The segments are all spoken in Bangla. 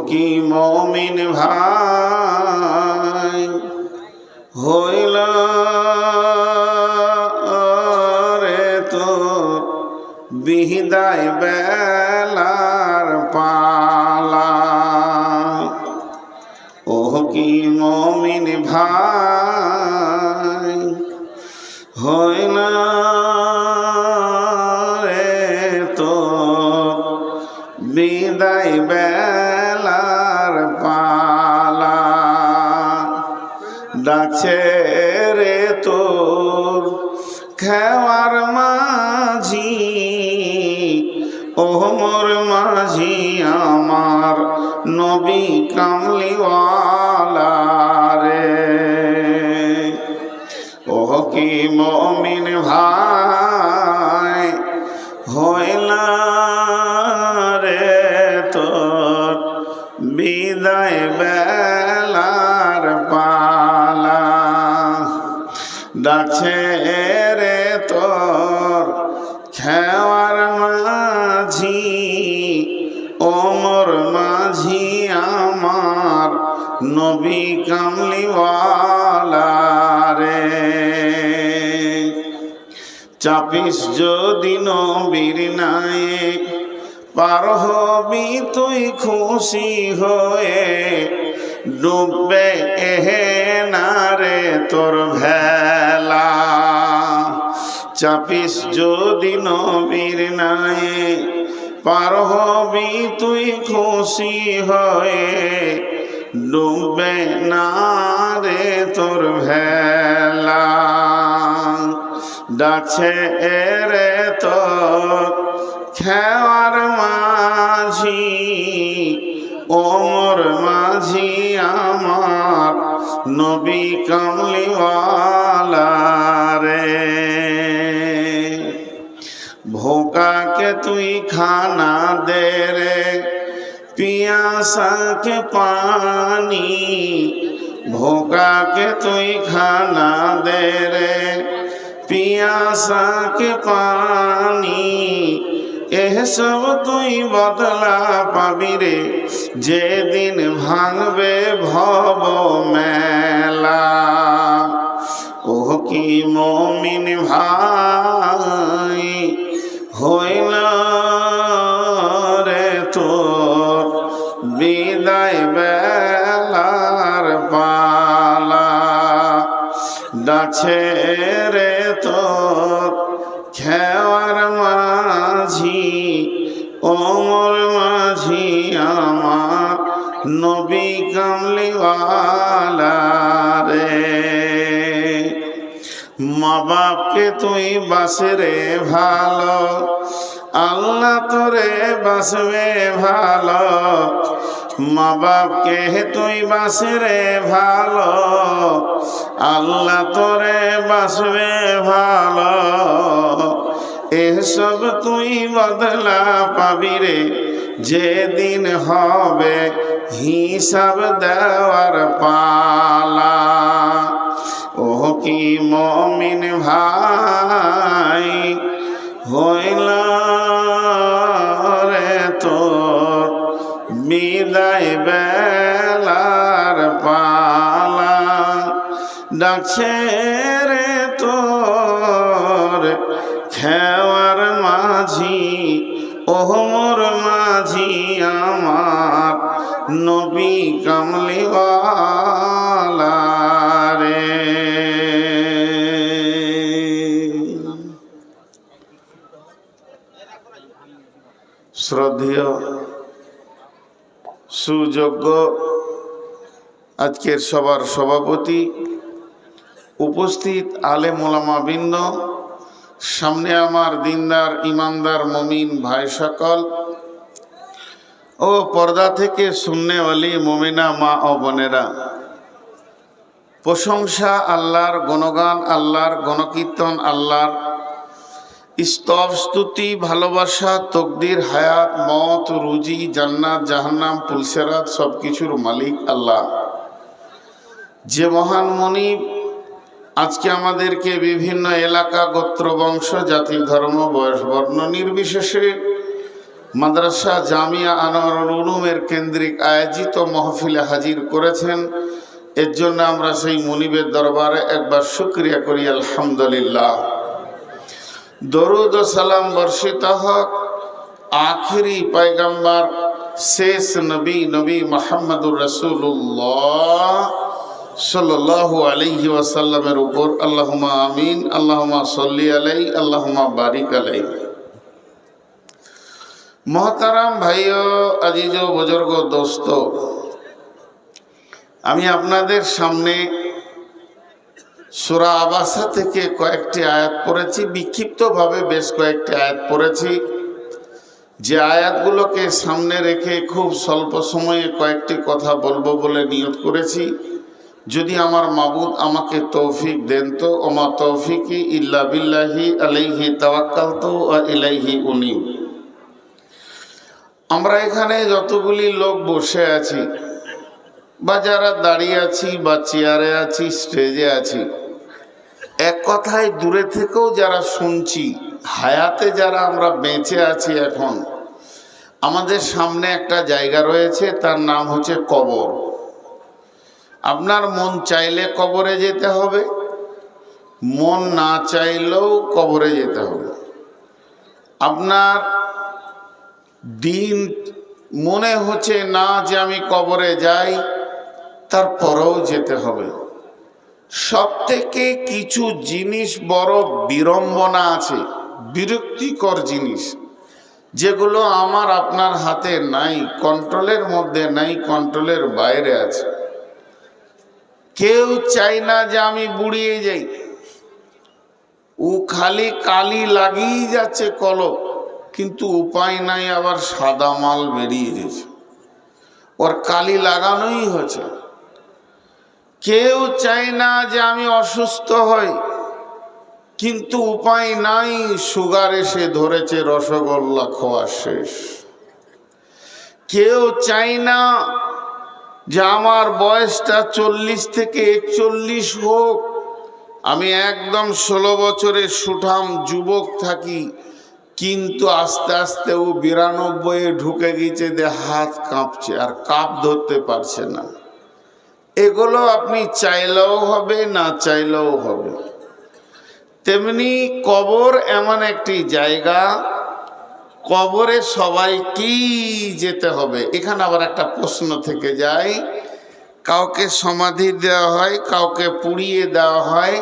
কি মুমিন ভাই হইল রে তোর বিদায় বেলার পালা। কি মুমিন ভাই হইল রে তোর বিদায় বেলার পালা। ডাকছে রে তোর খেওয়ার মাঝি, ও মোর মাঝি আমার নবী কামলিওয়ালা রে। ও কি মুমিন ভাই হইল রে তোর বিদায় বেলার পালা। ডাকছে রে তোর খেওয়ার মাঝি, ও মোর মাঝি আমার নবী কামলিওয়ালা রে। চাপিস যদি নবীর নায়ে পার হবি তুই খুশি হয়ে, ডুববে এহে না রে তোর ভেলা। চাপিস যদি নবীর নায়ে পার হবি তুই খুশি হয়ে, ডুববে না রে তোর ভেলা। ডাকছে রে তোর খেওয়ার মাঝি, ও মোর মাঝি আমার নবী কামলিওয়ালা রে। ভোকাকে তুই খানা দে রে, পিয়াসাকে পানি। ভোকাকে তুই খানা দে রে, পিয়াসাকে পানি। এসব তুই বদলা পাবি রে যেদিন ভাঙবে ভব মেলা। ও কি মুমিন ভাই হইল রে তোর বিদায় বেলার পালা। ডাকছে রে তোর খেওয়ার মাঝি, ও মোর মাঝি আমার নবী কামলিওয়ালা রে। মা বাপকে তুই বাসে রে ভালো, আল্লাহ তোরে বাসবে ভালো। মা বাপকে তুই বাসে রে ভালো, আল্লাহ তোরে বাসবে ভালো। এসব তুই বদলা পাবি রে যেদিন হবে হিসাব দেওয়ার পালা। ও কি মুমিন ভাই হইল রে তোর বিদায় বেলার পালা। ডাকছে রে তোর খেওয়ার মাঝি, ও মোর মাঝি আমার নবী কামলিওয়ালা রে। শ্রদ্ধেয় সুযোগ্য আজকের সবার সভাপতি, উপস্থিত আলেম ওলামা বৃন্দ, সামনে আমার দিনদার ইমানদার মুমিন ভাই সকল ও পর্দা থেকে সুন্নেওয়ালি মুমিনা মা ও বোনেরা, প্রশংসা আল্লাহর, গুণগান আল্লাহর, গণকীর্তন আল্লাহর, স্তব স্তুতি ভালোবাসা তকদির হায়াত মত রুজি জান্নাত জাহান্নাম পুলসেরাত সব কিছুর মালিক আল্লাহ। যে মহান মনিব আজকে আমাদেরকে বিভিন্ন এলাকা গোত্র বংশ জাতি ধর্ম বয়স বর্ণ নির্বিশেষে মাদ্রাসা জামিয়া আনোয়ারুল উলুমের কেন্দ্রিক আয়োজিত মাহফিলে হাজির করেছেন। এর জন্য আমরা সেই মুনিবের দরবারে একবার শুকরিয়া করি, আলহামদুলিল্লাহ। দরুদ ও সালাম বর্ষিত হোক আখিরি পয়গম্বর শেষ নবী মুহাম্মদুর রাসূলুল্লাহ সাল্লাল্লাহু আলাইহি ওয়াসাল্লামের উপর। আল্লাহুম্মা আমিন। আল্লাহুম্মা সাল্লি আলাইহি, আল্লাহুম্মা বারিক আলাইহি। মোহতারাম ভাইও, আজিজ ও বুজুর্গ দোস্ত, আমি আপনাদের সামনে সূরা আবাসা থেকে কয়েকটি আয়াত পড়েছি, বিক্ষিপ্তভাবে বেশ কয়েকটি আয়াত পড়েছি। যে আয়াতগুলোকে সামনে রেখে খুব স্বল্প সময়ে কয়েকটি কথা বলবো বলে নিয়ত করেছি। যদি আমার মাবুদ আমাকে তৌফিক দেন তো, ওমা তৌফিকি ইল্লা বিল্লাহি আলাইহি তাওয়াক্কালতু ওয়া ইলাইহি উনীব। আমরা এখানে যতগুলি লোক বসে আছি বা যারা দাঁড়িয়ে আছি বা চেয়ারে আছি, স্টেজে আছি, এক কথায় দূরে থেকেও যারা শুনছি, হায়াতে যারা আমরা বেঁচে আছি, এখন আমাদের সামনে একটা জায়গা রয়েছে, তার নাম হচ্ছে কবর। আপনার মন চাইলে কবরে যেতে হবে, মন না চাইলেও কবরে যেতে হবে। আপনার দিন মনে হচ্ছে না যে আমি কবরে যাই, তারপরেও যেতে হবে। সব থেকে কিছু জিনিস বড় বিড়ম্বনা আছে, বিরক্তিকর জিনিস, যেগুলো আমার আপনার হাতে নাই, কন্ট্রোলের মধ্যে নাই, কন্ট্রোলের বাইরে আছে। কেউ চায় না যে আমি বুড়িয়ে যাই। ও খালি কালি লাগিয়ে যাচ্ছে কলক, কিন্তু উপায় নাই, আবার সাদা মাল বেরিয়ে গেছে, ওর কালি লাগানোই হচ্ছে। কেউ চায় না যে আমি অসুস্থ হই, কিন্তু উপায় নাই, সুগার এসে ধরেছে, রসগোল্লা খাওয়া শেষ। কেউ চায় না যে আমার বয়সটা 40 থেকে 41 হোক, আমি একদম 16 বছরের সুঠাম যুবক থাকি, কিন্তু আস্তে আস্তে ও 92 ঢুকে গেছে, হাত কাঁপছে আর কাপ ধরতে পারছে না। এগুলো আপনি চাইলেও হবে, না চাইলেও হবে। তেমনি কবর এমন একটি জায়গা, কবরে সবাইকেই যেতে হবে। এখানে আবার একটা প্রশ্ন থেকে যায়, কাউকে সমাধি দেওয়া হয়, কাউকে পুড়িয়ে দেওয়া হয়,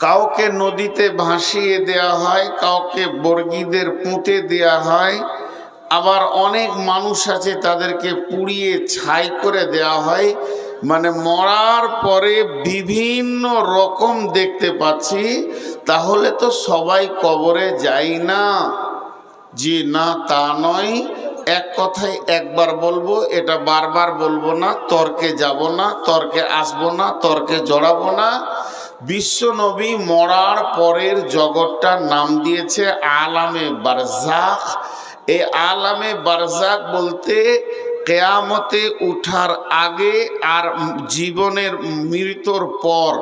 কাউকে নদীতে ভাসিয়ে দেওয়া হয়, কাউকে বর্গীদের পুঁতে দেওয়া হয়, আবার অনেক মানুষ আছে তাদেরকে পুড়িয়ে ছাই করে দেওয়া হয়। মানে মরার পরে বিভিন্ন রকম দেখতে পাচ্ছি। তাহলে তো সবাই কবরে যায় না? জি না, তা নয়। এক কথায় একবার বলবো, এটা বারবার বলবো না, তর্কে যাব না, তর্কে আসবো না, তর্কে জড়াবো না। বিশ্ব নবী মরার পরের জগৎটার নাম দিয়েছে আলামে বারজাখ। এই আলামে বারজাখ বলতে কেয়ামতে উঠার আগে আর জীবনের মৃত্যুর পর,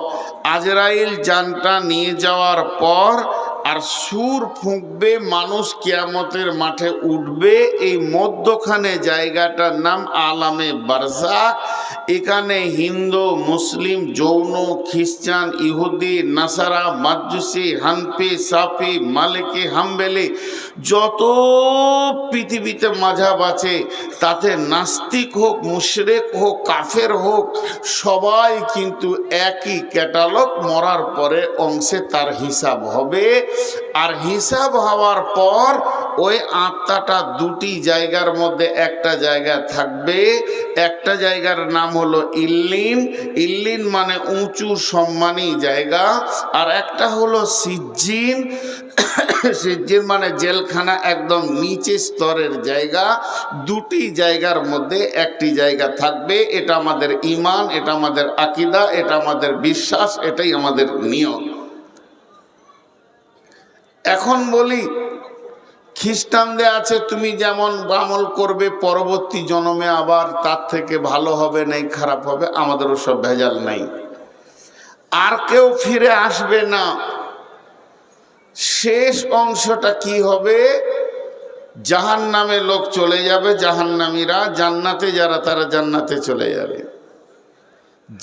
আজরাইল জানটা নিয়ে যাওয়ার পর আর সুর ফুঁকবে, মানুষ কিয়ামতের মাঠে উঠবে, এই মধ্যখানে জায়গাটার নাম আলামে বারজাখ। এখানে হিন্দু, মুসলিম, জৈন, খ্রিস্টান, ইহুদি, নাসারা, মাজুসি, হানফি, সাফি, মালিকি, হাম্বেলি, যত পৃথিবীতে মাযহাব আছে, তাতে নাস্তিক হোক, মুশরিক হোক, কাফের হোক, সবাই কিন্তু একই ক্যাটালগ। মরার পরে অংশে তার হিসাব হবে, আর হিসাব হওয়ার পর ওই আত্মাটা দুটি জায়গার মধ্যে একটা জায়গা থাকবে। একটা জায়গার নাম হলো ইল্লিন, ইল্লিন মানে উঁচু সম্মানী জায়গা, আর একটা হলো সিজ্জিন, সিজ্জিন মানে জেলখানা, একদম নিচে স্তরের জায়গা। দুটি জায়গার মধ্যে একটি জায়গা থাকবে। এটা আমাদের ঈমান, এটা আমাদের আকীদা, এটা আমাদের বিশ্বাস, এটাই আমাদের নিয়ম। এখন বলি, খ্রিস্টানদের আছে তুমি যেমন আমল করবে পরবর্তী জন্মে আবার তার থেকে ভালো হবে, নাই খারাপ হবে। আমাদের ওসব ভেজাল নাই। আর কেউ ফিরে আসবে না। শেষ অংশটা কি হবে? জাহান্নামে লোক চলে যাবে, জাহান্নামীরা, জান্নাতে যারা তারা জান্নাতে চলে যাবে।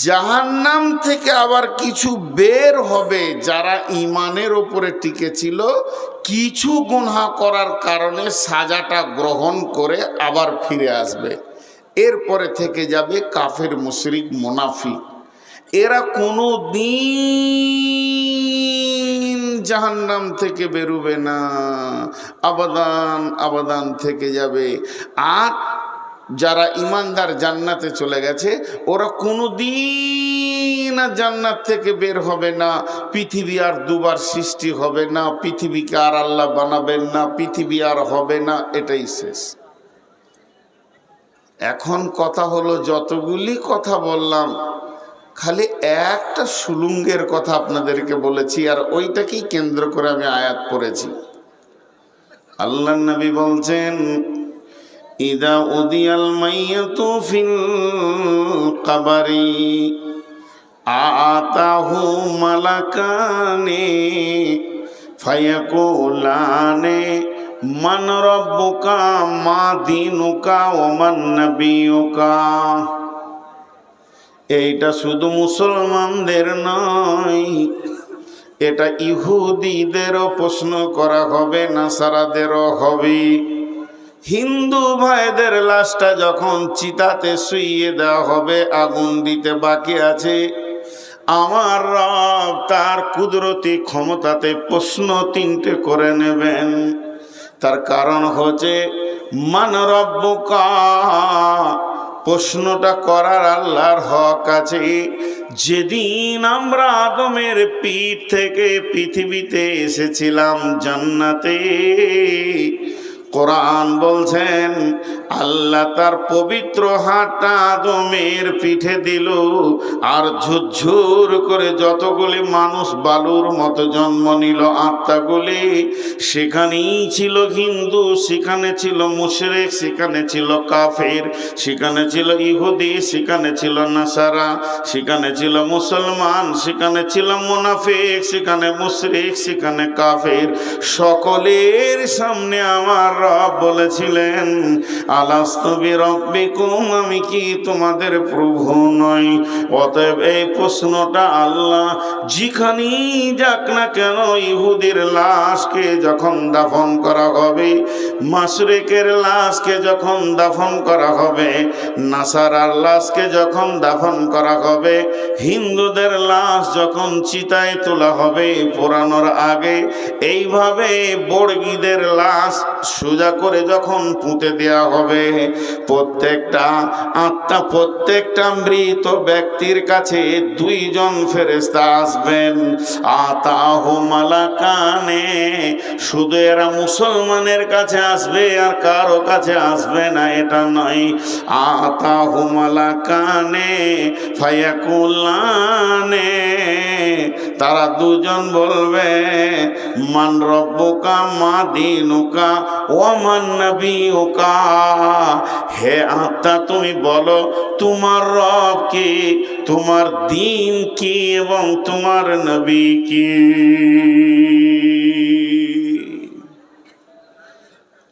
জাহান্নাম থেকে আবার কিছু বের হবে যারা ঈমানের উপরে টিকে ছিল, কিছু গুনাহ করার কারণে সাজাটা গ্রহণ করে আবার ফিরে আসবে। এরপরে থেকে যাবে কাফের, মুশরিক, মুনাফিক। এরা কোনো দিন জাহান্নাম থেকে বেরোবে না, আবাদান আবাদান থেকে যাবে। আর যারা ইমানদার জান্নাতে চলে গেছে, ওরা কোনো দিন জান্নাত থেকে বের হবে না। পৃথিবী আর দুবার সৃষ্টি হবে না, পৃথিবীকে আর আল্লাহ বানাবেন না, পৃথিবী আর হবে না, এটাই শেষ। এখন কথা হলো, যতগুলি কথা বললাম খালি একটা সুলুঙ্গের কথা আপনাদেরকে বলেছি, আর ওইটাকেই কেন্দ্র করে আমি আয়াত পড়েছি। আল্লাহ নবী বলছেন, ইদা উদিয়াল মাইয়াতু ফিল কবরি আতাহু মালাকানে ফায়াকুলানে মান রব্বুকা মা দীনুকা ওয়া মান নবিয়ুকা। এইটা শুধু মুসলমানদের নয়, এটা ইহুদিদেরও প্রশ্ন করা হবে, নাসারাদেরও হবে। হিন্দু ভাইদের লাশটা যখন চিতাতে শুইয়ে দেওয়া হবে, আগুন দিতে বাকি আছে, আমার রব তার কুদরতি ক্ষমতাতে প্রশ্ন তিনটে করে নেবেন। তার কারণ হচ্ছে মান রব্বুকা, প্রশ্নটা করার আল্লাহর হক আছে। যেদিন আমরা আদমের পিঠ থেকে পৃথিবীতে এসেছিলাম জান্নাতে, কোরআন বলছেন আল্লাহ তার পবিত্র হাতটা আদমের পিঠে দিল, আর ঝুরঝুর করে যতগুলি মানুষ বালুর মতো জন্ম নিল আত্মাগুলি, সেখানেই ছিল হিন্দু, সেখানে ছিল মুশরিক, সেখানে ছিল কাফের, সেখানে ছিল ইহুদি, সেখানে ছিল নাসারা, সেখানে ছিল মুসলমান, সেখানে ছিল মুনাফিক, সেখানে মুশরিক, সেখানে কাফের। সকলের সামনে আমার রব বলেছিলেন, আলাস্তু বিরাব্বিকুম, আমি কি তোমাদের প্রভু নই? অতএব এই প্রশ্নটা আল্লাহ যেখানেই যাক না কেন, ইহুদির লাশকে যখন দাফন করা হবে, মুশরিকের লাশকে যখন দাফন করা হবে, নাসারার লাশকে যখন দাফন করা হবে, হিন্দুদের লাশ যখন চিতায় তোলা হবে পোড়ানোর আগে, এইভাবে বর্গীদের লাশ সোজা করে যখন পুঁতে দেওয়া হবে, প্রত্যেকটা আত্মা, প্রত্যেকটা মৃত ব্যক্তির কাছে দুইজন ফেরেশতা আসবেন। আতাহু মালাকানে, শুধু এরা মুসলমানের কাছে আসবে আর কারো কাছে আসবে না এটা নয়। আতাহু মালাকানে ফায়াকুলানে, তারা দুজন বলবে মান রব্বুকা মা দীনুকা ওয়া মান নবিয়ুকা, হে আত্মা তুমি বলো তোমার রব কি, তোমার দিন কি, এবং তোমার নবী কি।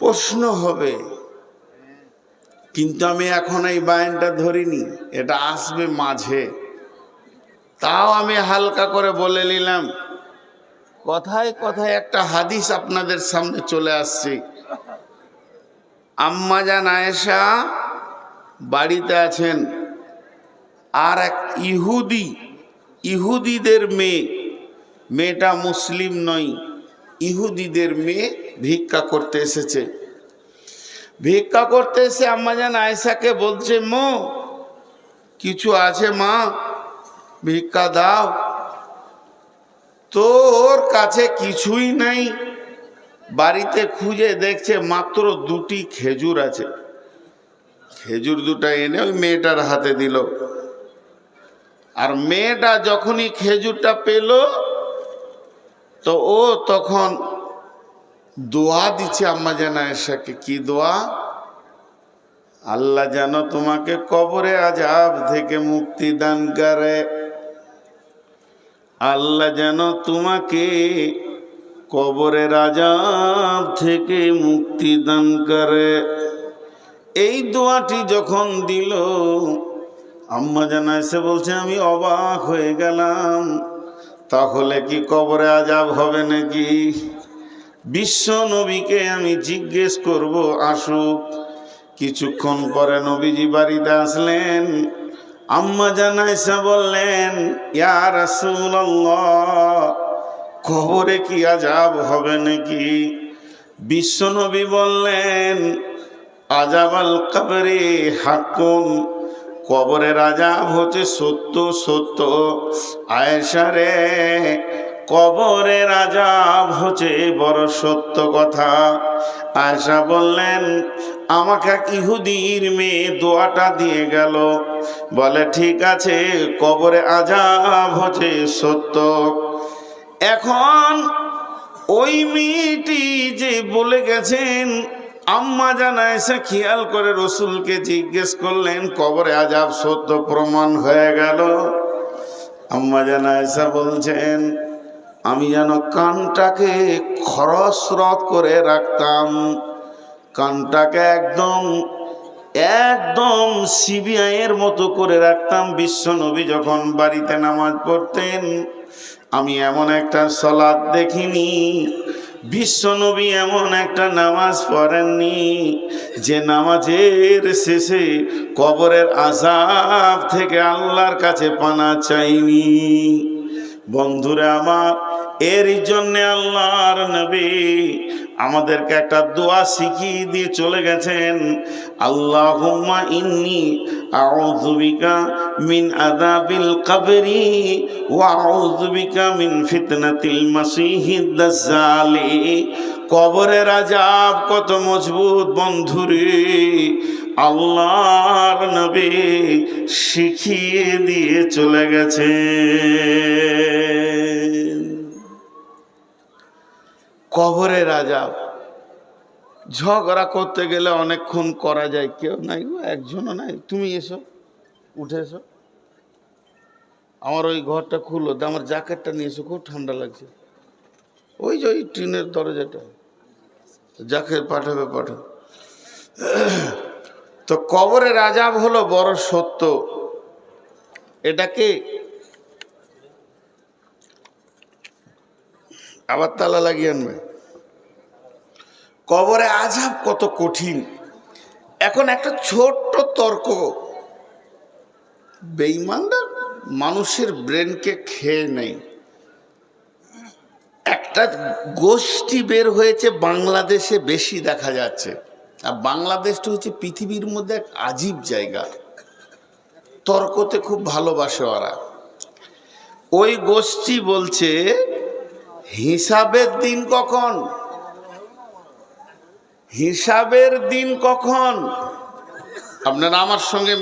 প্রশ্ন হবে, কিন্তু আমি এখন এই বায়ানটা ধরিনি, এটা আসবে মাঝে, তাও আমি হালকা করে বলে নিলাম। কথায় কথায় একটা হাদিস আপনাদের সামনে চলে আসছে। আম্মা জান আয়েশা বাড়িতে আছেন, আর এক ইহুদিদের মেয়েটা মুসলিম নয়, ইহুদিদের মেয়ে ভিক্ষা করতে এসেছে। ভিক্ষা করতে এসে আম্মা জান আয়েশাকে বলছে, মো কিছু আছে মা, ভিক্ষা দাও। তোর কাছে কিছুই নাই, বাড়িতে খুঁজে দেখছে মাত্র দুটি খেজুর আছে। খেজুর দুটা এনে ওই মেয়েটার হাতে দিল, আর মেয়েটা যখনই খেজুরটা পেল তো ও তখন দোয়া দিচ্ছে আম্মা জান আয়েশাকে। কি দোয়া? আল্লাহ যেন তোমাকে কবরে আযাব থেকে মুক্তি দান করে, আল্লাহ যেন তোমাকে কবরের আযাব থেকে মুক্তি দান করে। এই দোয়াটি যখন দিল, আম্মা জান আয়েশা বলছে আমি অবাক হয়ে গেলাম, তাহলে কি কবরে আযাব হবে নাকি? বিশ্ব নবীকে আমি জিজ্ঞেস করব, আসুক। কিছুক্ষণ পরে নবীজি বাড়িতে আসলেন। আম্মা জান আয়েশা বললেন, ইয়া রাসূলুল্লাহ, কবরে কি আযাব হবে নাকি? বিশ্ব নবী বললেন, আযাবাল কবরে হাক্কুন, কবরের আযাব হচ্ছে সত্য সত্য। আয়েশা রে, কবরের আযাব হচ্ছে বড় সত্য কথা। আয়েশা বললেন, আমাকে এক ইহুদির মেয়ে দোয়াটা দিয়ে গেল, বলে ঠিক আছে, কবরে আযাব হচ্ছে সত্য। এখন ওই মেয়েটি যে বলে গেছেন, আম্মা জান আয়েশা খেয়াল করে রসুলকে জিজ্ঞেস করলেন, কবরে আযাব সত্য প্রমাণ হয়ে গেল। আম্মা জান আয়েশা বলছেন, আমি যেন কানটাকে খরস্রোত করে রাখতাম, কানটাকে একদম একদম সিবিআইয়ের মতো করে রাখতাম। বিশ্ব নবী যখন বাড়িতে নামাজ পড়তেন, আমি এমন একটা সালাত দেখিনি, বিশ্ব নবী এমন একটা নামাজ পড়েননি যে নামাজের শেষে কবরের আযাব থেকে আল্লাহর কাছে পানা চাইনি। বন্ধুরা আমার, এর জন্যে আল্লাহর নবী আমাদেরকে একটা দোয়া শিখিয়ে দিয়ে চলে গেছেন, আল্লাহুম্মা ইন্নী আউযু বিকা মিন আযাবিল কবরি ওয়া আউযু বিকা মিন ফিতনাতিল মাসিহিদ দাজ্জাল। কবরের আযাব কত মজবুত বন্ধুরে, আল্লাহর নবী শিখিয়ে দিয়ে চলে গেছে। কবরের আযাব ঝগড়া করতে গেলে অনেকক্ষণ করা যায়, কেউ নাই গো, একজনও নাই, তুমি এসো, উঠে এসো, আমার ওই ঘরটা খুলো, আমার জ্যাকেটটা নিয়ে এসো, খুব ঠান্ডা লাগছে। ওই যে ওই টিনের দরজাটা, জ্যাকেট পাঠাবে, পাঠাবে। তো কবরের আযাব হলো বড় সত্য। এটাকে আবার তালা লাগিয়ে আনবে। কবরে আযাব কত কঠিন। এখন একটা ছোট্ট তর্ক, বেঈমানরা মানুষের ব্রেনকে খেয়ে নেয়। একটা গোষ্ঠী বের হয়েছে বাংলাদেশে, বেশি দেখা যাচ্ছে। আর বাংলাদেশটা হচ্ছে পৃথিবীর মধ্যে এক আজীব জায়গা, তর্কতে খুব ভালোবাসে ওরা। ওই গোষ্ঠী বলছে হিসাবের দিন কখন, হিসাবের দিন কখন। আপনারা আমার সঙ্গে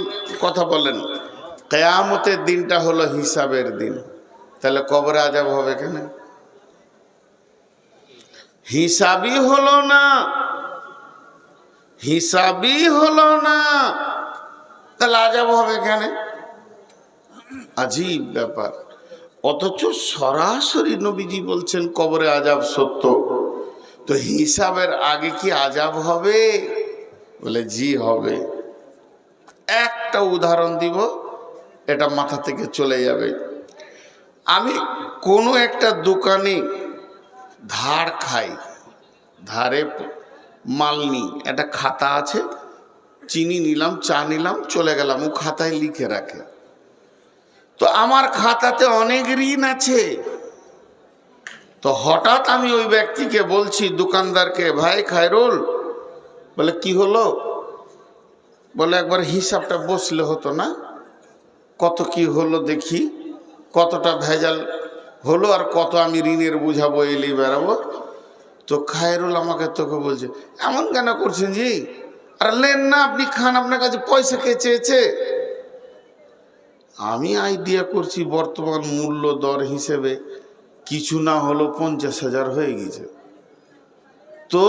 কথা বলেন, কিয়ামতের দিনটা হলো হিসাবের দিন, তাহলে কবরে আযাব হবে কেন? হিসাবই হলো না, হিসাবই হলো না, তাহলে আযাব হবে কেন? আজীব ব্যাপার। অথচ সরাসরি নবীজি বলছেন কবরে আযাব সত্য। তো হিসাবের আগে কি আযাব হবে? বলে জি হবে। একটা উদাহরণ দিব, এটা মাথা থেকে চলে যাবে। আমি কোনো একটা দোকানে ধার খাই, ধারে মাল নিই, একটা খাতা আছে, চিনি নিলাম, চা নিলাম, চলে গেলাম, ও খাতায় লিখে রাখে। তো আমার খাতাতে অনেক ঋণ আছে। তো হঠাৎ আমি ওই ব্যক্তিকে বলছি, দোকানদারকে, ভাই খায়রুল, বলে কি হলো? বলে একবার হিসাবটা বসলে হতো না, কত কি হলো দেখি, কতটা ভেজাল হলো আর কত আমি ঋণের বোঝা বইলেই বেড়াবো। তো খায়রুল আমাকে তোকে বলছে, এমন কেন করছেন জি? আর নেন না, আপনি খান, আপনার কাছে পয়সা কে চেয়েছে? আমি আইডিয়া করছি বর্তমান মূল্য দর হিসেবে কিছু না হলো 50,000 হয়ে গেছে। তো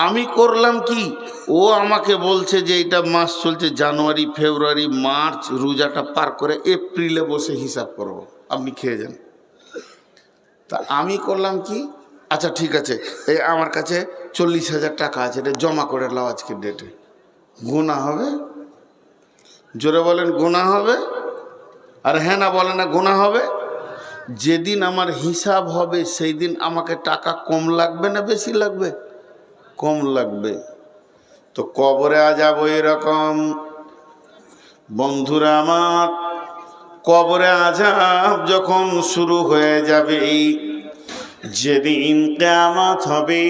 আমি করলাম কি, ও আমাকে বলছে যে এটা মাস চলছে জানুয়ারি, ফেব্রুয়ারি, মার্চ, রোজাটা পার করে এপ্রিলে বসে হিসাব করব, আপনি খেয়ে যান। তা আমি করলাম কি, আচ্ছা ঠিক আছে, এই আমার কাছে 40,000 টাকা আছে, এটা জমা করে নাও আজকের ডেটে। গুনাহ হবে? জোরে বলেন, গুনাহ হবে? আর হ্যাঁ না বলে না, গুনাহ হবে। যেদিন আমার হিসাব হবে সেই দিন আমাকে টাকা কম লাগবে না বেশি লাগবে? কম লাগবে। তো কবরে আযাব এরকম। বন্ধুরা আমার, কবরে আযাব যখন শুরু হয়ে যাবে, যেদিন কিয়ামত হবে,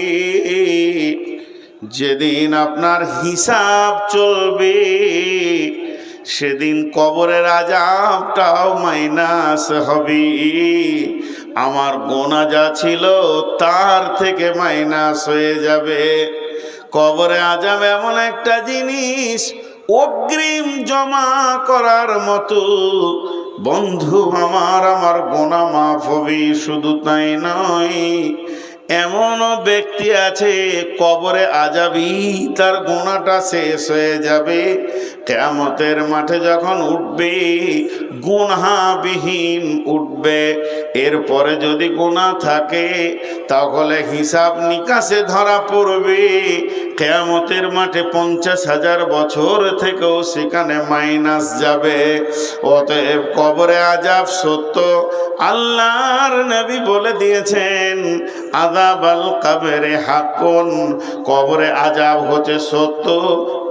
যেদিন আপনার হিসাব চলবে, সেদিন কবরের আযাবটাও মাইনাস হবে। আমার গোনা যা ছিল তার থেকে মাইনাস হয়ে যাবে। কবরে আযাব এমন একটা জিনিস, অগ্রিম জমা করার মতো। বন্ধু আমার গোনা মাফ হবে, শুধু তাই নয়, এমনও ব্যক্তি আছে কবরে আযাবই তার গুনাহটা শেষ হয়ে যাবে। কিয়ামতের মাঠে যখন উঠবে, গুনাহবিহীন উঠবে। এরপরে যদি গুনাহ থাকে তাহলে হিসাব নিকাশে ধরা পড়বে। কিয়ামতের মাঠে 50,000 বছর থেকেও সেখানে মাইনাস যাবে। অতএব কবরে আযাব সত্য। আল্লাহর নবী বলে দিয়েছেন, আযাবাল কবরে হাক্কুন, কবরে আযাব হচ্ছে সত্য।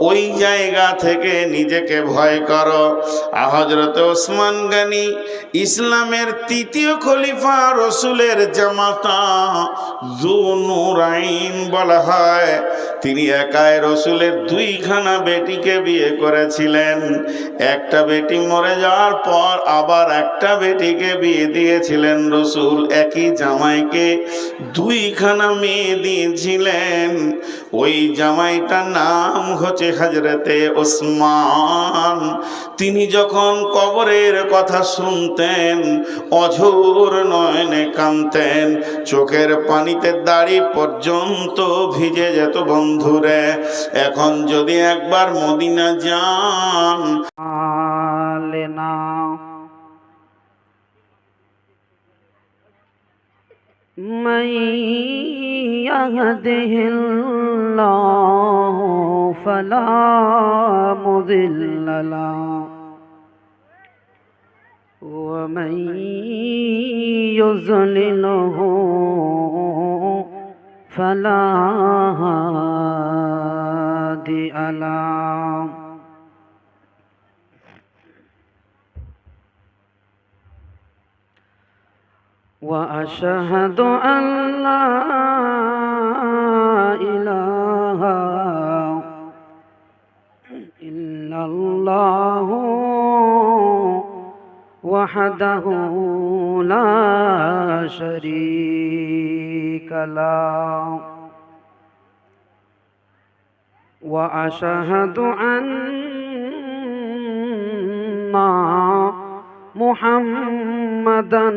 ওই জায়গা থেকে নিজেকে ভয় করো। হযরত ওসমান গনি, ইসলামের তৃতীয় খলিফা, রসুলের জামাতা, যুনুরাইন বলা হয়, তিনি একাই রসুলের 2খানা বেটিকে বিয়ে করেছিলেন। একটা বেটি মরে যাওয়ার পর আবার একটা বেটিকে বিয়ে দিয়েছিলেন রসুল। একই জামাইকে 2খানা মেয়ে দিয়েছিলেন। ওই জামাইটার নাম হচ্ছে হযরতে ওসমান। তিনি যখন কবরের কথা শুনতেন, অঝোর নয়নে কাঁদতেন, চোখের পানিতে দাড়ি পর্যন্ত ভিজে যেত। বন্ধুরে, এখন যদি একবার মদিনা যান, من يهده الله فلا مضل له ومن يضلله فلا هادي له وأشهد أن لا إله إلا الله وحده لا شريك له وأشهد أن محمدًا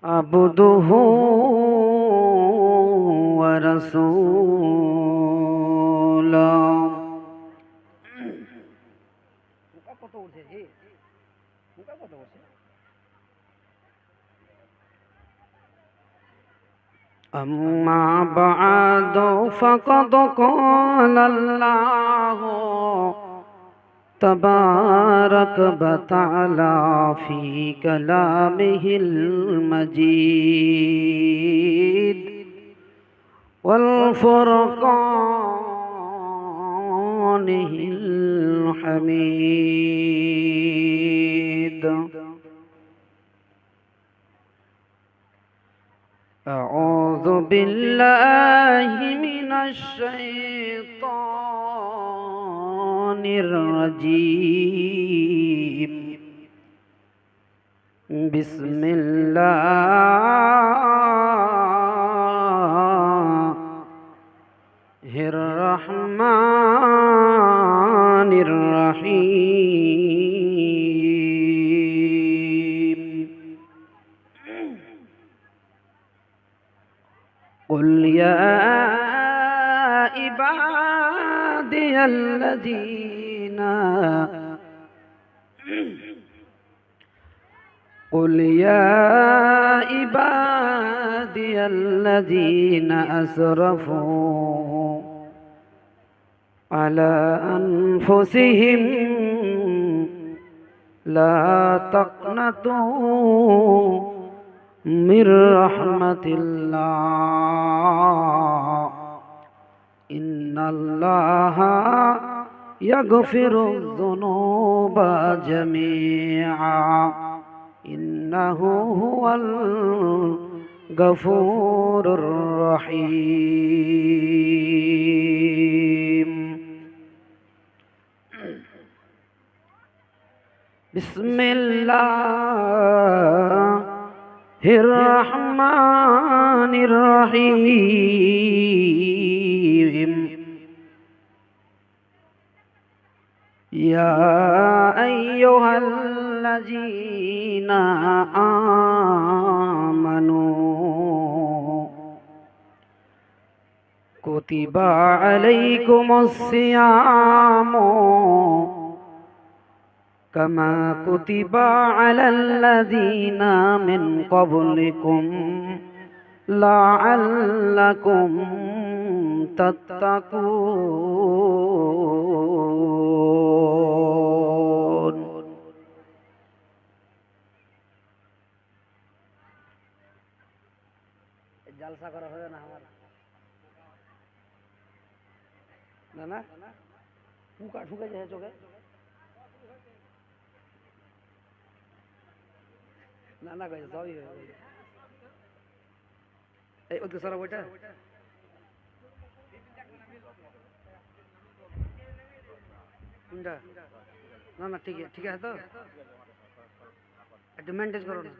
عبده ورسوله أما بعد فقد قال الله تبارك وتعالى في كلامه المجيد والفرقانه الحميد أعوذ بالله من الشيطان الرجيم بسم الله الرحمن الرحيم قل يا عبادي الذين قل يا عبادي الذين أسرفوا على أنفسهم لا تقنطوا من رحمة الله إن الله يغفر الذنوب جميعا إنه هو الغفور الرحيم بسم الله الرحمن الرحيم يا أيها الذين آمنوا كتب عليكم الصيام كما كتب على الذين من قبلكم لعلكم تتقون জলসা করা হবে না আমার না না পুকা ঢুকে যায় চোখে না না কই সবই এই ওকে সারা ওইটা কোনটা না না ঠিক আছে তো একটু মেনটেন করো না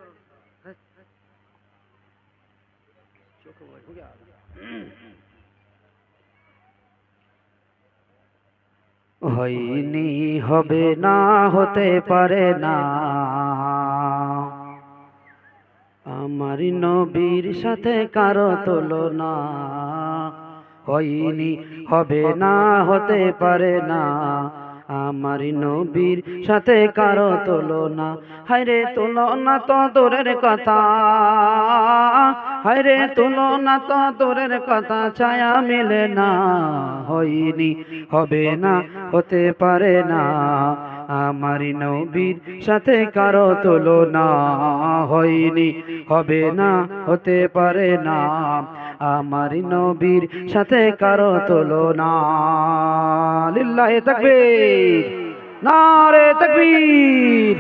চোখে ওই ঢুকে হয়নি হবে না হতে পারে না আমার নবীর সাথে কারো তুলনা হয়নি হবে না হতে পারে না আমার নবীর সাথে কারো তুলনা হায়রে তুলনা তো দূরের কথা হায়রে তুলনা তো দূরের কথা ছায়া মেলে না হয়নি হবে না হতে পারে না আমার নবীর সাথে কারো তুলনা হয়নি হবে না হতে পারে না আমার নবীর সাথে কারো তুলনা লিল্লাহি তাকবীর নারে তাকবীর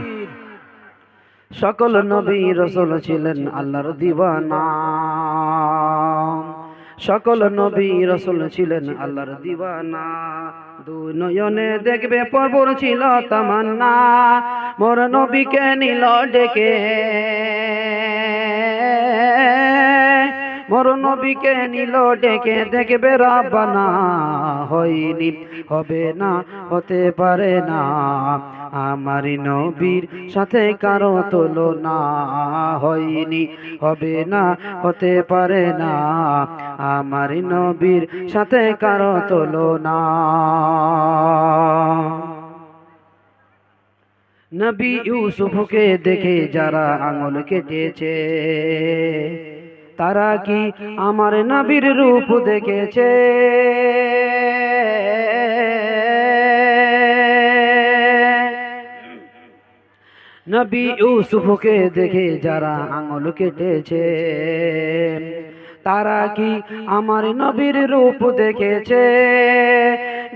সকল নবী রাসূল ছিলেন আল্লাহর দিওয়ানা সকল নবী রাসূল ছিলেন আল্লাহর দিওয়ানা দুই নয়নে দেখবে প্রভুর ছিল তামান্না মোর নবীকে নিল ডেকে মোর নবীকে নিল ডেকে দেখবে রাব্বানা হয়নি হবে না হতে পারে না আমার নবীর সাথে কারো তুলনা হয়নি হবে না হতে পারে না আমার নবীর সাথে কারো তুলনা নবী ইউসুফকে দেখে যারা আঙুল কেটেছে তারা কি আমার নবীর রূপ দেখেছে নবী ইউসুফকে দেখে যারা আঙুল কেটেছে তারা কি আমার নবীর রূপ দেখেছে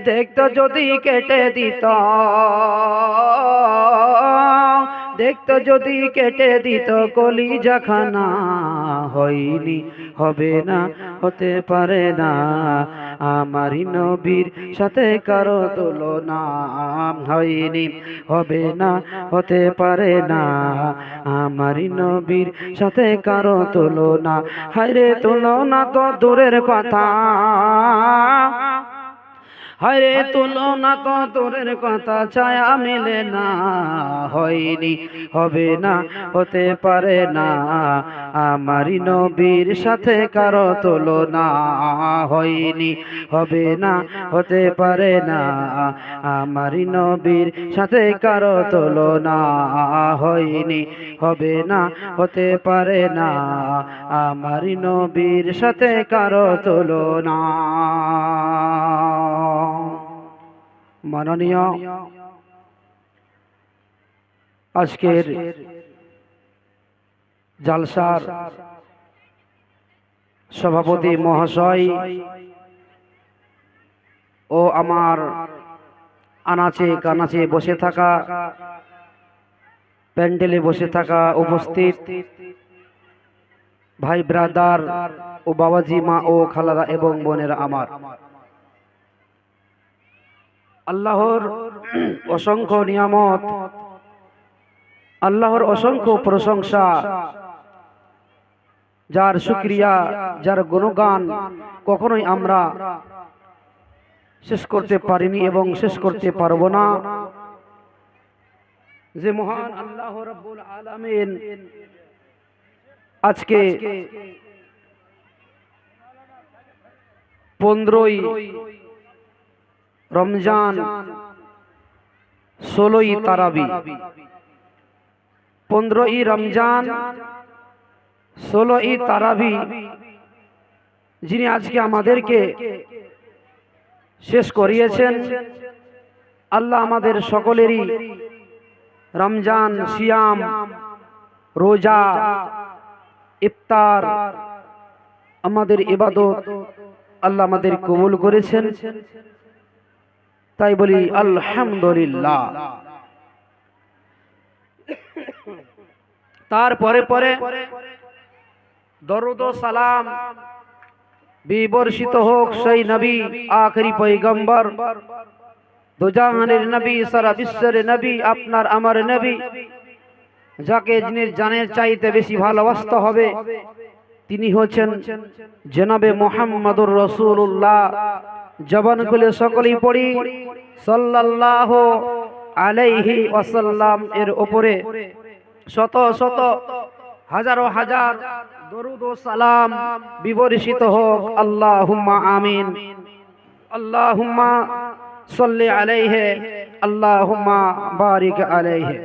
দেখতো যদি কেটে দিত দেখতো যদি কেটে দিত কলিজাখানা হয়নি হবে না হতে পারে না আমার নবীর সাথে কারো তুলনা হয়নি হবে না হতে পারে না আমার নবীর সাথে কারো তুলনা হায়রে তুলনা তো দূরের কথা হরে তুলনা তো তোরের কথা ছায়া মিলে না, হয়নি হবে না হতে পারে না, আমারই নবীর সাথে কারো তুলনা, হয়নি হবে না হতে পারে না, আমারই নবীর সাথে কারো তুলনা, হয়নি হবে না হতে পারে না, আমারই নবীর সাথে কারো তুলনা। মাননীয় আজকের জালসার সভাপতি মহাশয় ও আমার আনাচে কানাচে বসে থাকা, প্যান্ডেলে বসে থাকা উপস্থিত ভাই ব্রাদার ও বাবাজি, মা ও খালারা এবং বোনেরা আমার, আল্লাহর অসংখ্য নিয়ামত, আল্লাহর অসংখ্য প্রশংসা, যার শুকরিয়া, যার গুণগান কখনোই আমরা শেষ করতে পারিনি এবং শেষ করতে পারবো না। যে মহান আল্লাহ রাব্বুল আলামিন আজকে 15ই রমজান 16ই তারাবি, 15ই রমজান 16ই তারাবি, যিনি আজকে আমাদেরকে শেষ করিয়েছেন, আল্লাহ আমাদের সকলেরই রমজান সিয়াম, রোজা, ইফতার, আমাদের ইবাদত আল্লাহ আমাদের কবুল করেছেন, তাই বলি আলহামদুলিল্লাহ। তারপরে পরে দরুদ ও সালাম বিবর্ষিত হোক সেই নবী, আখেরি পয়গম্বর, দুজাহানের নবী, সারা বিশ্বের নবী, আপনার আমার নবী, যাকে জিনের জানের চাইতে বেশি ভালোবাসতে হবে, তিনি হচ্ছেন জনাবে মুহাম্মদুর রাসূলুল্লাহ। জবান খুলে সকলেই পড়ি সাল্লাল্লাহু আলাইহি ওয়াসাল্লাম এর উপরে শত শত হাজারো হাজার দরুদ ও সালাম বিবর্ষিত হোক। আল্লাহুম্মা আমিন। আল্লাহুম্মা সাল্লি আলাইহি, আল্লাহুম্মা বারিক আলাইহি।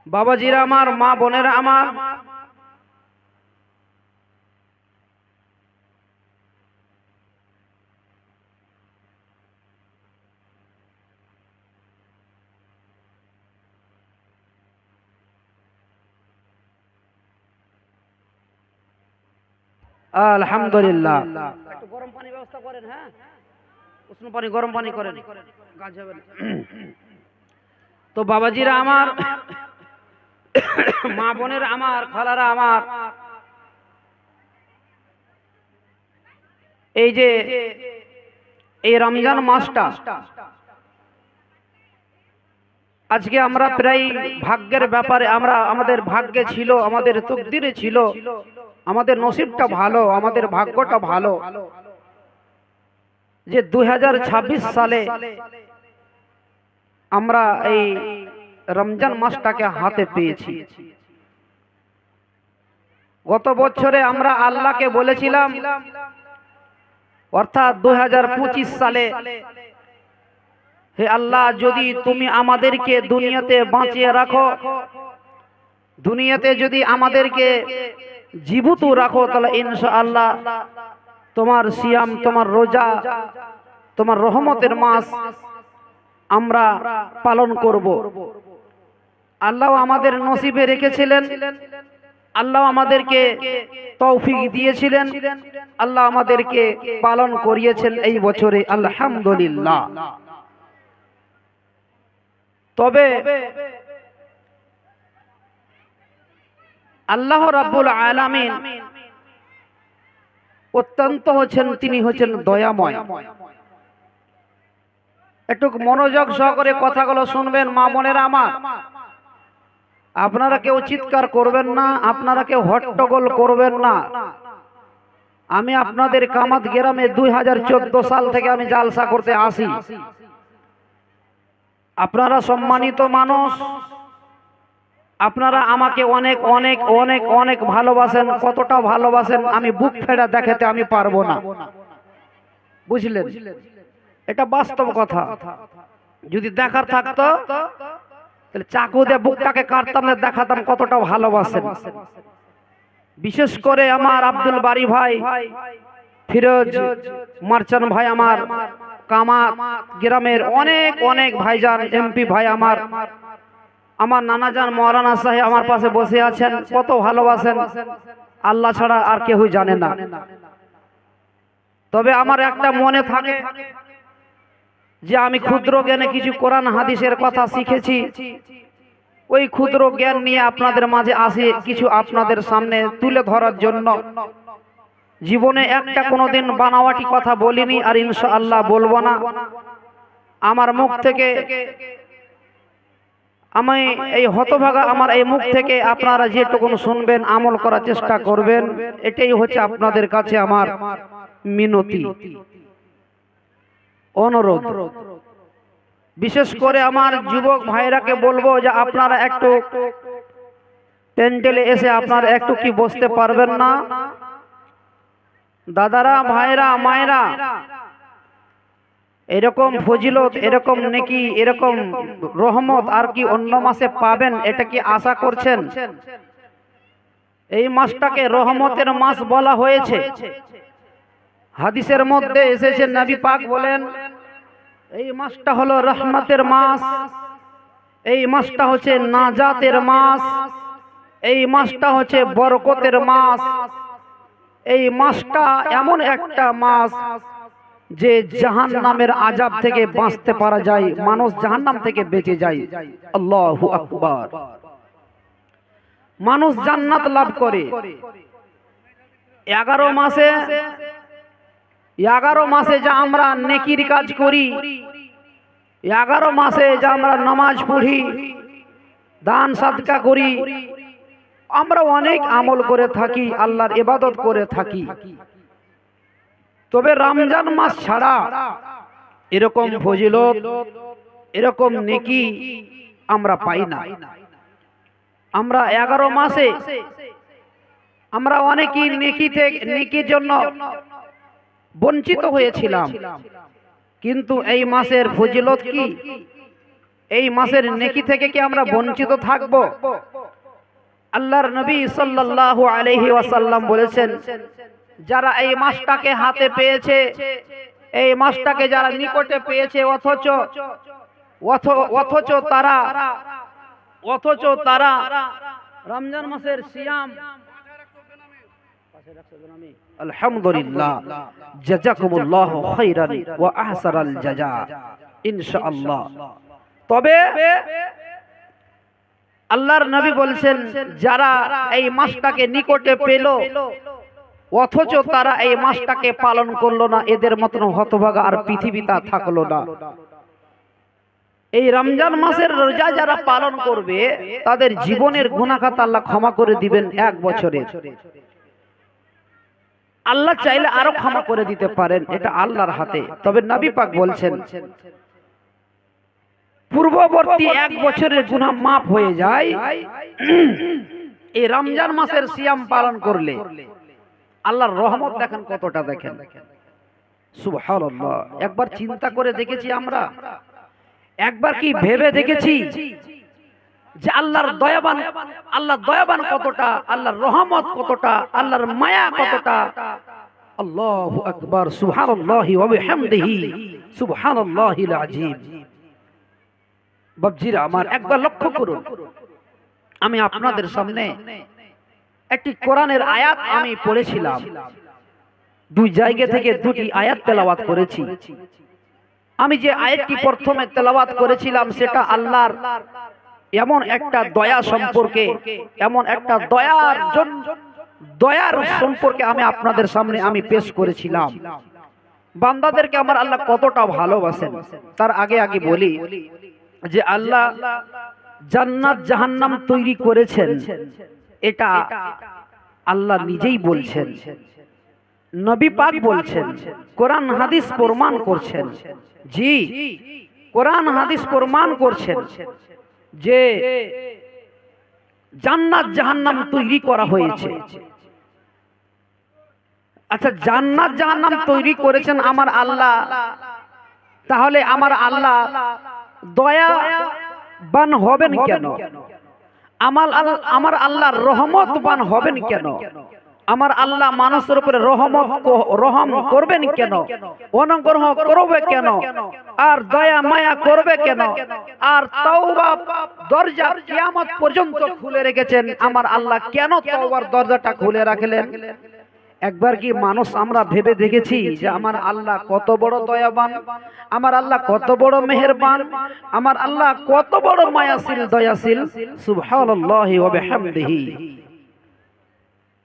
বাবাজিরা আমার, মা বোনেরা আমার, আলহামদুলিল্লাহ। একটু গরম পানি ব্যবস্থা করেন, হ্যাঁ, উষ্ণ পানি, গরম পানি করেন, কাজ হবে না। তো বাবাজিরা আমার, মা বোনের আমার, খালারা আমার, এই যে এই রমজান মাসটা আজকে আমরা প্রায় ভাগ্যের ব্যাপারে, আমরা আমাদের ভাগ্যে ছিল, আমাদের তকদিরে ছিল, আমাদের নসিবটা ভালো, আমাদের ভাগ্যটা ভালো যে 2026 সালে আমরা এই রমজান মাসটাকে হাতে পেয়েছি। গত বছরে আমরা আল্লাহকে বলেছিলাম, অর্থাৎ 2025 সালে, হে আল্লাহ, যদি তুমি আমাদেরকে দুনিয়াতে বাঁচিয়ে রাখো, দুনিয়াতে যদি আমাদেরকে জীবিত রাখো, তাহলে ইনশাআল্লাহ তোমার সিয়াম, তোমার রোজা, তোমার রহমতের মাস আমরা পালন করব। আল্লাহ আমাদের নসিবে রেখেছিলেন, আল্লাহ আমাদেরকে তৌফিক দিয়েছিলেন, আল্লাহ আমাদেরকে পালন করিয়েছেন এই বছরে, আলহামদুলিল্লাহ। তবে আল্লাহ রাব্বুল আলামিন অত্যন্ত হচ্ছেন, তিনি হচ্ছেন দয়াময়। একটু মনোযোগ সহকারে কথাগুলো শুনবেন মা বোনেরা আমার। আপনারা কেউ চিৎকার করবেন না, আপনারা কেউ হট্টগোল করবেন না, আমি আপনাদের কামাত গ্রামে 2014 সাল থেকে আমি জালসা করতে আসি। আপনারা সম্মানিত মানুষ, আপনারা আমাকে অনেক অনেক অনেক অনেক ভালোবাসেন। কতটা ভালোবাসেন আমি বুক ফেড়ে দেখাতে আমি পারবো না, বুঝলেন? এটা বাস্তব কথা। যদি দেখার থাকতো তাহলে চাকু দিয়ে বুকটাকে কাটতাম, না দেখাতাম কতটা ভালোবাসেন। বিশেষ করে আমার আব্দুল বারী ভাই, ফিরোজ মার্চান ভাই, আমার কামাত গ্রামের অনেক অনেক ভাইজান, এমপি ভাই, আমার নানাজান মৌলানা সাহেব আমার পাশে বসে আছেন, কত ভালোবাসেন, আল্লাহ ছাড়া আর কেউ জানে না। তবে আমার একটা মনে থাকে যে আমি ক্ষুদ্র জ্ঞানে কিছু কোরআন হাদিসের কথা শিখেছি। ওই ক্ষুদ্র জ্ঞান নিয়ে আপনাদের মাঝে আসি, কিছু আপনাদের সামনে তুলে ধরার জন্য। জীবনে একটা কোনোদিন বানাওয়াটি কথা বলিনি, আর ইনশাআল্লাহ বলবো না। আমার মুখ থেকে, আমি এই হতভাগা আমার এই মুখ থেকে আপনারা যেটুকু শুনবেন, আমল করার চেষ্টা করবেন, এটাই হচ্ছে আপনাদের কাছে আমার মিনতি, অনুরোধ। বিশেষ করে আমার যুবক ভাইরাকে বলবো যে আপনারা একটু প্যান্ডেলে এসে আপনারা একটু কি বসতে পারবেন না? দাদারা, ভাইরা, মায়েরা, এরকম ফজিলত, এরকম নেকি, এরকম রহমত আর কি অন্য মাসে পাবেন, এটা কি আশা করছেন? এই মাসটাকে রহমতের মাস বলা হয়েছে। হাদিসের মধ্যে এসেছে, নবী পাক বলেন এই মাসটা হলো রহমতের মাস, এই মাসটা হচ্ছে নাজাতের মাস, এই মাসটা হচ্ছে বরকতের মাস। এই মাসটা এমন একটা মাস যে জাহান্নামের আযাব থেকে বাঁচতে পারা যায়, মানুষ জাহান্নাম থেকে বেঁচে যায়। আল্লাহু আকবার। মানুষ জান্নাত লাভ করে। 11 মাসে যা আমরা নেকির কাজ করি, 11 মাসে যা আমরা নামাজ পড়ি, দান সাদকা করি, আমরা অনেক আমল করে থাকি, আল্লাহর ইবাদত করে থাকি। তবে রমজান মাস ছাড়া এরকম ফজিলত, এরকম নেকি আমরা পাই না। আমরা 11 মাসে আমরা অনেকই নেকির জন্য বঞ্চিত হয়েছিলাম, কিন্তু এই মাসের ফজিলত কি, এই মাসের নেকি থেকে কি আমরা বঞ্চিত থাকব? আল্লাহর নবী সাল্লাল্লাহু আলাইহি ওয়াসাল্লাম বলেছেন, যারা এই মাসটাকে হাতে পেয়েছে, এই মাসটাকে যারা নিকটে পেয়েছে, অথচ তারা রমজান মাসের সিয়াম, আলহামদুলিল্লাহ, জাযাকুমুল্লাহু খাইরান ওয়া আহসানাল জাযা, ইনশাআল্লাহ। তবে আল্লাহর নবী বলেছেন, যারা এই মাসটাকে নিকটে পেল অথচ তারা এই মাসটাকে পালন করলো না, এদের মতন হতভাগা আর পৃথিবীতে থাকলো না। এই রমজান মাসের রোজা যারা পালন করবে তাদের জীবনের গুনাহ খাতা আল্লাহ ক্ষমা করে দিবেন 1 বছরের। আল্লাহ চাইলে আরো ক্ষমা করে দিতে পারেন, এটা আল্লাহর হাতে। তবে নবী পাক বলছেন, পূর্ববর্তী 1 বছরের গুনাহ মাফ হয়ে যায় এই রমজান মাসের সিয়াম পালন করলে। আল্লাহর রহমত দেখেন কতটা, দেখেন সুবহানাল্লাহ। একবার চিন্তা করে দেখেছি আমরা, একবার কি ভেবে দেখেছি যে আল্লাহর দয়াবান কতটা, আল্লাহর রহমত কতটা, আল্লাহর মায়া কতটা। আল্লাহু আকবার, সুবহানাল্লাহি ওয়া বিহামদিহি, সুবহানাল্লাহিল আযীম। বাবজিরা আমার, একবার লক্ষ্য করুন, আমি আপনাদের সামনে একটি কোরআনের আয়াত আমি পড়েছিলাম, 2 জায়গা থেকে 2টি আয়াত তেলাওয়াত করেছি। আমি যে আয়াতটি প্রথমে তেলাওয়াত করেছিলাম সেটা আল্লাহর এমন একটা দয়া সম্পর্কে, এমন একটা দয়ার সম্পর্কে আমি আপনাদের সামনে আমি পেশ করেছিলাম। বান্দাদেরকে আমার আল্লাহ কতটা ভালোবাসেন। তার আগে বলি যে আল্লাহ জান্নাত জাহান্নাম তৈরি করেছেন, এটা আল্লাহ নিজেই বলছেন। নবী পাক বলছেন, কোরআন হাদিস প্রমাণ করছেন, জি কোরআন হাদিস প্রমাণ করছেন যে জান্নাত জাহান্নাম তৈরি করা হয়েছে। আচ্ছা, জান্নাত জাহান্নাম তৈরি করেছেন আমার আল্লাহ, তাহলে আমার আল্লাহ দয়াবান হবেন কেন? আমার আল্লাহ রহমতবান হবেন কেন? আমার আল্লাহ মানুষের উপরে রহম করবেন কেন? অনুগ্রহ করবে কেন? আর দয়া মায়া করবে কেন? আর তওবা দরজা কিয়ামত পর্যন্ত খুলে রেখেছেন আমার আল্লাহ, কেন তওবার দরজাটা খুলে রাখলেন? একবার কি মানুষ আমরা ভেবে দেখেছি যে আমার আল্লাহ কত বড় দয়াবান, আমার আল্লাহ কত বড় মেহেরবান, আমার আল্লাহ কত বড় মায়াশীল দয়াশীল? সুবহানাল্লাহি ওয়া বিহামদিহি।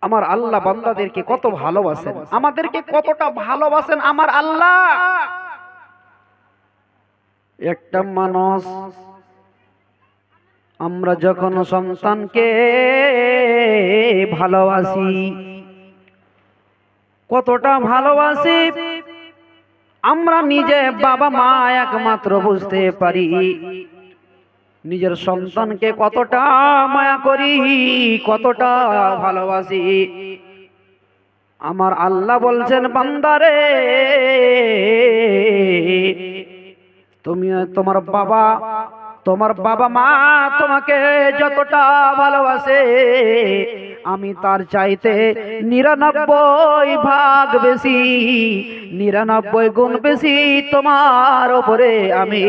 আমার আল্লাহ বান্দাদেরকে কত ভালোবাসেন, আমাদেরকে কতটা ভালোবাসেন আমার আল্লাহ। একটা মানুষ, আমরা যখন সন্তানকে ভালোবাসি, কতটা ভালোবাসি আমরা নিজে বাবা মা একমাত্র বুঝতে পারি। নিজের সন্তানকে কতটা মায়া করি, কতটা ভালোবাসি। আমার আল্লাহ বলছেন, বান্দারে তুমি তোমার বাবা মা তোমাকে যতটা ভালোবাসে, আমি তার চাইতে 99 ভাগ বেশি, 99 গুণ বেশি তোমার উপরে আমি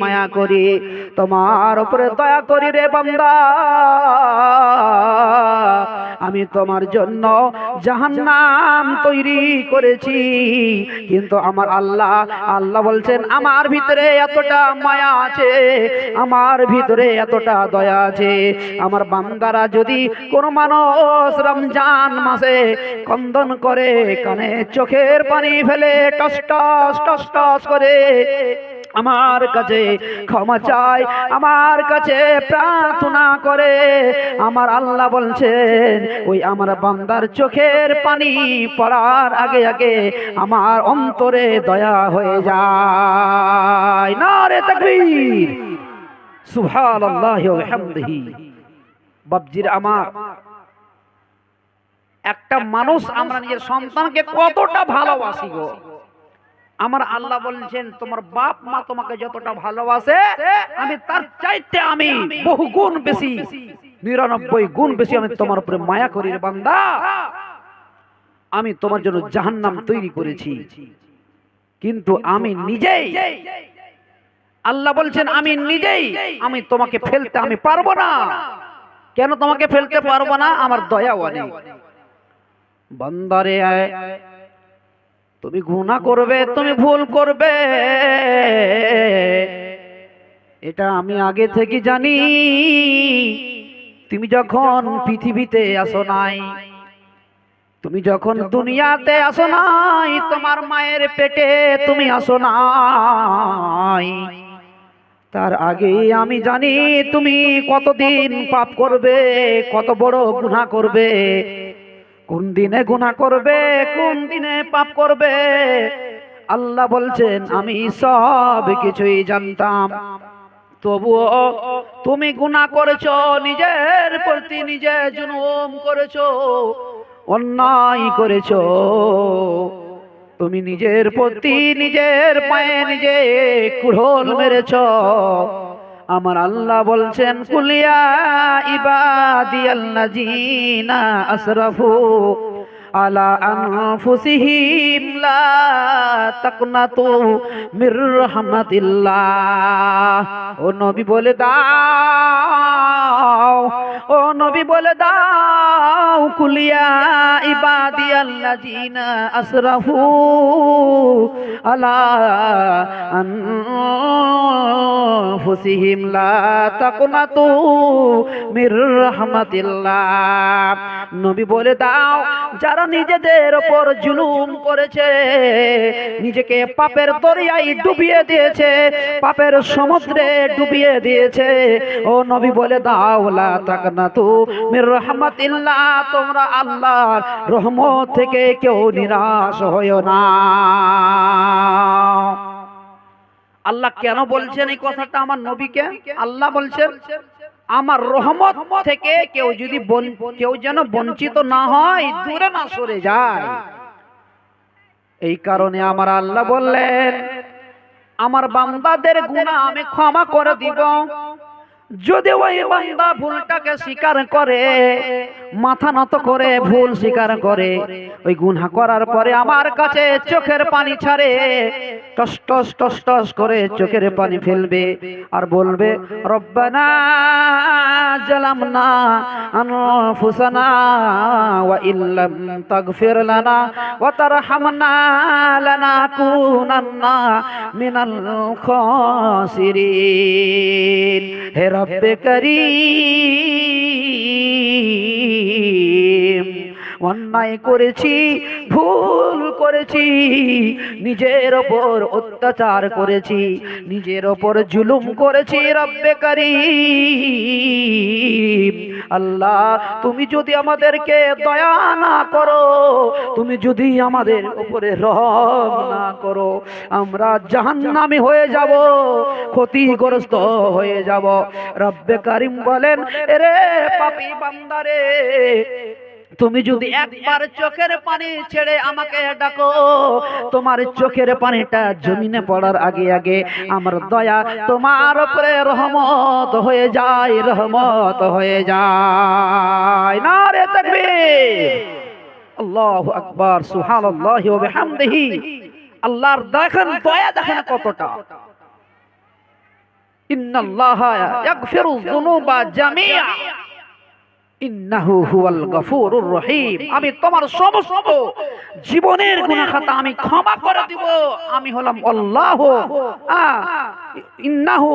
মায়া করি, তোমার উপরে দয়া করি রে বান্দা। আমি তোমার জন্য জাহান্নাম তৈরি করেছি, কিন্তু আমার আল্লাহ বলছেন আমার ভিতরে এতটা মায়া আছে, আমার ভিতরে এতটা দয়া আছে। আমার বান্দারা যদি কোন মানুষ রমজান মাসে কন্দন করে, কানে চোখের পানি ফেলে, টস টস টস টস করে আমার কাছে ক্ষমা চায়, আমার কাছে প্রার্থনা করে, আমার আল্লাহ বলছেন ওই আমার বান্দার চোখের পানি পড়ার আগে আগে আমার অন্তরে দয়া হয়ে যায়। নারে তাকবীর, সুবহানাল্লাহি ওয়া বিহামদিহি। বাপজির আমার, একটা মানুষ আমরা নিজের সন্তানকে কতটা ভালোবাসি গো। আমার আল্লাহ বলছেন তোমার বাপ মা তোমাকে যতটা ভালোবাসে, আমি তার চাইতে আমি বহু গুণ বেশি, 99 গুণ বেশি আমি তোমার উপরে মায়া করি রে বান্দা। আমি তোমার জন্য জাহান্নাম তৈরি করেছি, কিন্তু আমি নিজেই, আল্লাহ বলছেন আমি নিজেই আমি তোমাকে ফেলতে আমি পারবো না। কেন তোমাকে ফেলতে পারবো না? আমার দয়া অনেক। বান্দারে তুমি গুনাহ করবে, তুমি ভুল করবে, এটা আমি আগে থেকে জানি। তুমি যখন পৃথিবীতে আসো নাই, তুমি যখন দুনিয়াতে আসো নাই, তোমার মায়ের পেটে তুমি আসো নাই, তার আগে আমি জানি তুমি কতদিন পাপ করবে, কত বড় গুনাহ করবে, কোন দিনে গুনাহ করবে, কোন দিনে পাপ করবে। আল্লাহ বলছেন আমি সব কিছুই জানতাম, তবুও তুমি গুনাহ করেছো, নিজের প্রতি নিজে জুলুম করেছো, অন্যায় করেছো। তুমি নিজের প্রতি নিজের পায়ে নিজে কুড়োল মেরেছো। আমার আল্লাহ বলছেন কুলিয়া ইবাদিয়াল্লাযিনা আসরাফু আলা আনফুসিহিম লা তাকনাতু মির রাহমাতিল্লাহ। ও নবী বলে দাও, ও নবী বলে দাও, কুলিয়া ইবাদিয়াল্লাযিনা আসরাফু আলা আনফুসিহিম লা তাকনাতু মির রাহমাতিল্লাহ। নবী বলে দাও, যারা নিজেদের উপর জুলুম করেছে, নিজেকে পাপের দরিয়ায় ডুবিয়ে দিয়েছে, পাপের সমুদ্রে ডুবিয়ে দিয়েছে, ও নবী বলে দাও লা তাকনাতু মির রাহমাতিল্লাহ, তোমরা আল্লাহর রহমত থেকে কেউ নিরাশ হয়ো না। আল্লাহ কেন বলছেন এই কথাটা আমার নবীকে? আল্লাহ বলছেন আমার রহমত থেকে কেউ যেন বঞ্চিত না হয়, দূরে না সরে যায়। এই কারণে আমার আল্লাহ বললেন আমার বান্দাদের গুনাহ আমি ক্ষমা করে দিব। যদি ওই বান্দা ভুলটাকে স্বীকার করে, মাথা নত করে ভুল স্বীকার করে, ওই গুনাহ করার পরে আমার কাছে চোখের পানি ছাড়ে, টস টস টস টস করে চোখের পানি ফেলবে আর বলবে রব্বানা জালামনা আনফুসানা ওয়া ইল্লাম তাগফির লানা ওয়া তারহামনা লানাকুনান্না মিনাল খাসিরিন। হে রব্বে করিম, অন্যায় করেছি, ভুল করেছি, নিজের ওপর অত্যাচার করেছি, নিজের ওপর জুলুম করেছি। রব্বে করিম, আল্লাহ তুমি যদি আমাদেরকে দয়া না করো, তুমি যদি আমাদের উপরে রহম না করো, আমরা জাহান্নামী হয়ে যাব, ক্ষতিগ্রস্ত হয়ে যাব। রব্বে করিম বলেন রে পাপী বান্দারে, তুমি যদি একবার চোখের পানি ছেড়ে আমাকে ডাকো, তোমার চোখের পানিটা জমিনে পড়ার আগে আগে আমার দয়া তোমার উপরে রহমত হয়ে যায়, রহমত হয়ে যায়। নারে তাকবীর, আল্লাহু আকবার, সুবহানাল্লাহি ওয়া বিহামদিহি। আল্লাহর দেখেন দয়া, দেখেন কতটা। ইন্নাল্লাহা ইয়াগফিরু যুনুবা জামিআ ইন্নাহু হুয়াল গফুরুর রহিম। আমি তোমার সমস্ত জীবনের গুনাহ খাতা আমি ক্ষমা করে দিব। আমি হলাম আল্লাহ, ইন্নাহু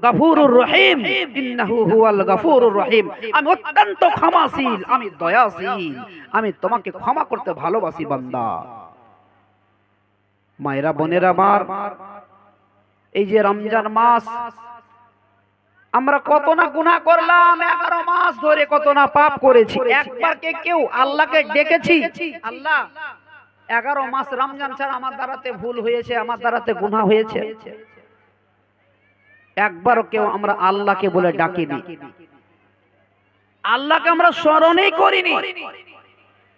গফুরুর রহিম, ইন্নাহু হুয়াল গফুরুর রহিম। আমি অত্যন্ত ক্ষমাশীল, আমি দয়াশীল, আমি তোমাকে ক্ষমা করতে ভালোবাসি বান্দা। মায়েরা বোনেরা আমার, এই যে রমজান মাস, আমরা কত না গুনাহ করলাম, 11 মাস ধরে কত না পাপ করেছি। একবার কেউ আল্লাহকে ডেকেছি, আল্লাহ 11 মাস রমজান ছাড়া আমার দ্বারাতে ভুল হয়েছে, আমার দ্বারাতে গুনাহ হয়েছে, একবারও কেউ আমরা আল্লাহকে বলে ডাকিনি, আল্লাহকে আমরা স্মরণই করিনি।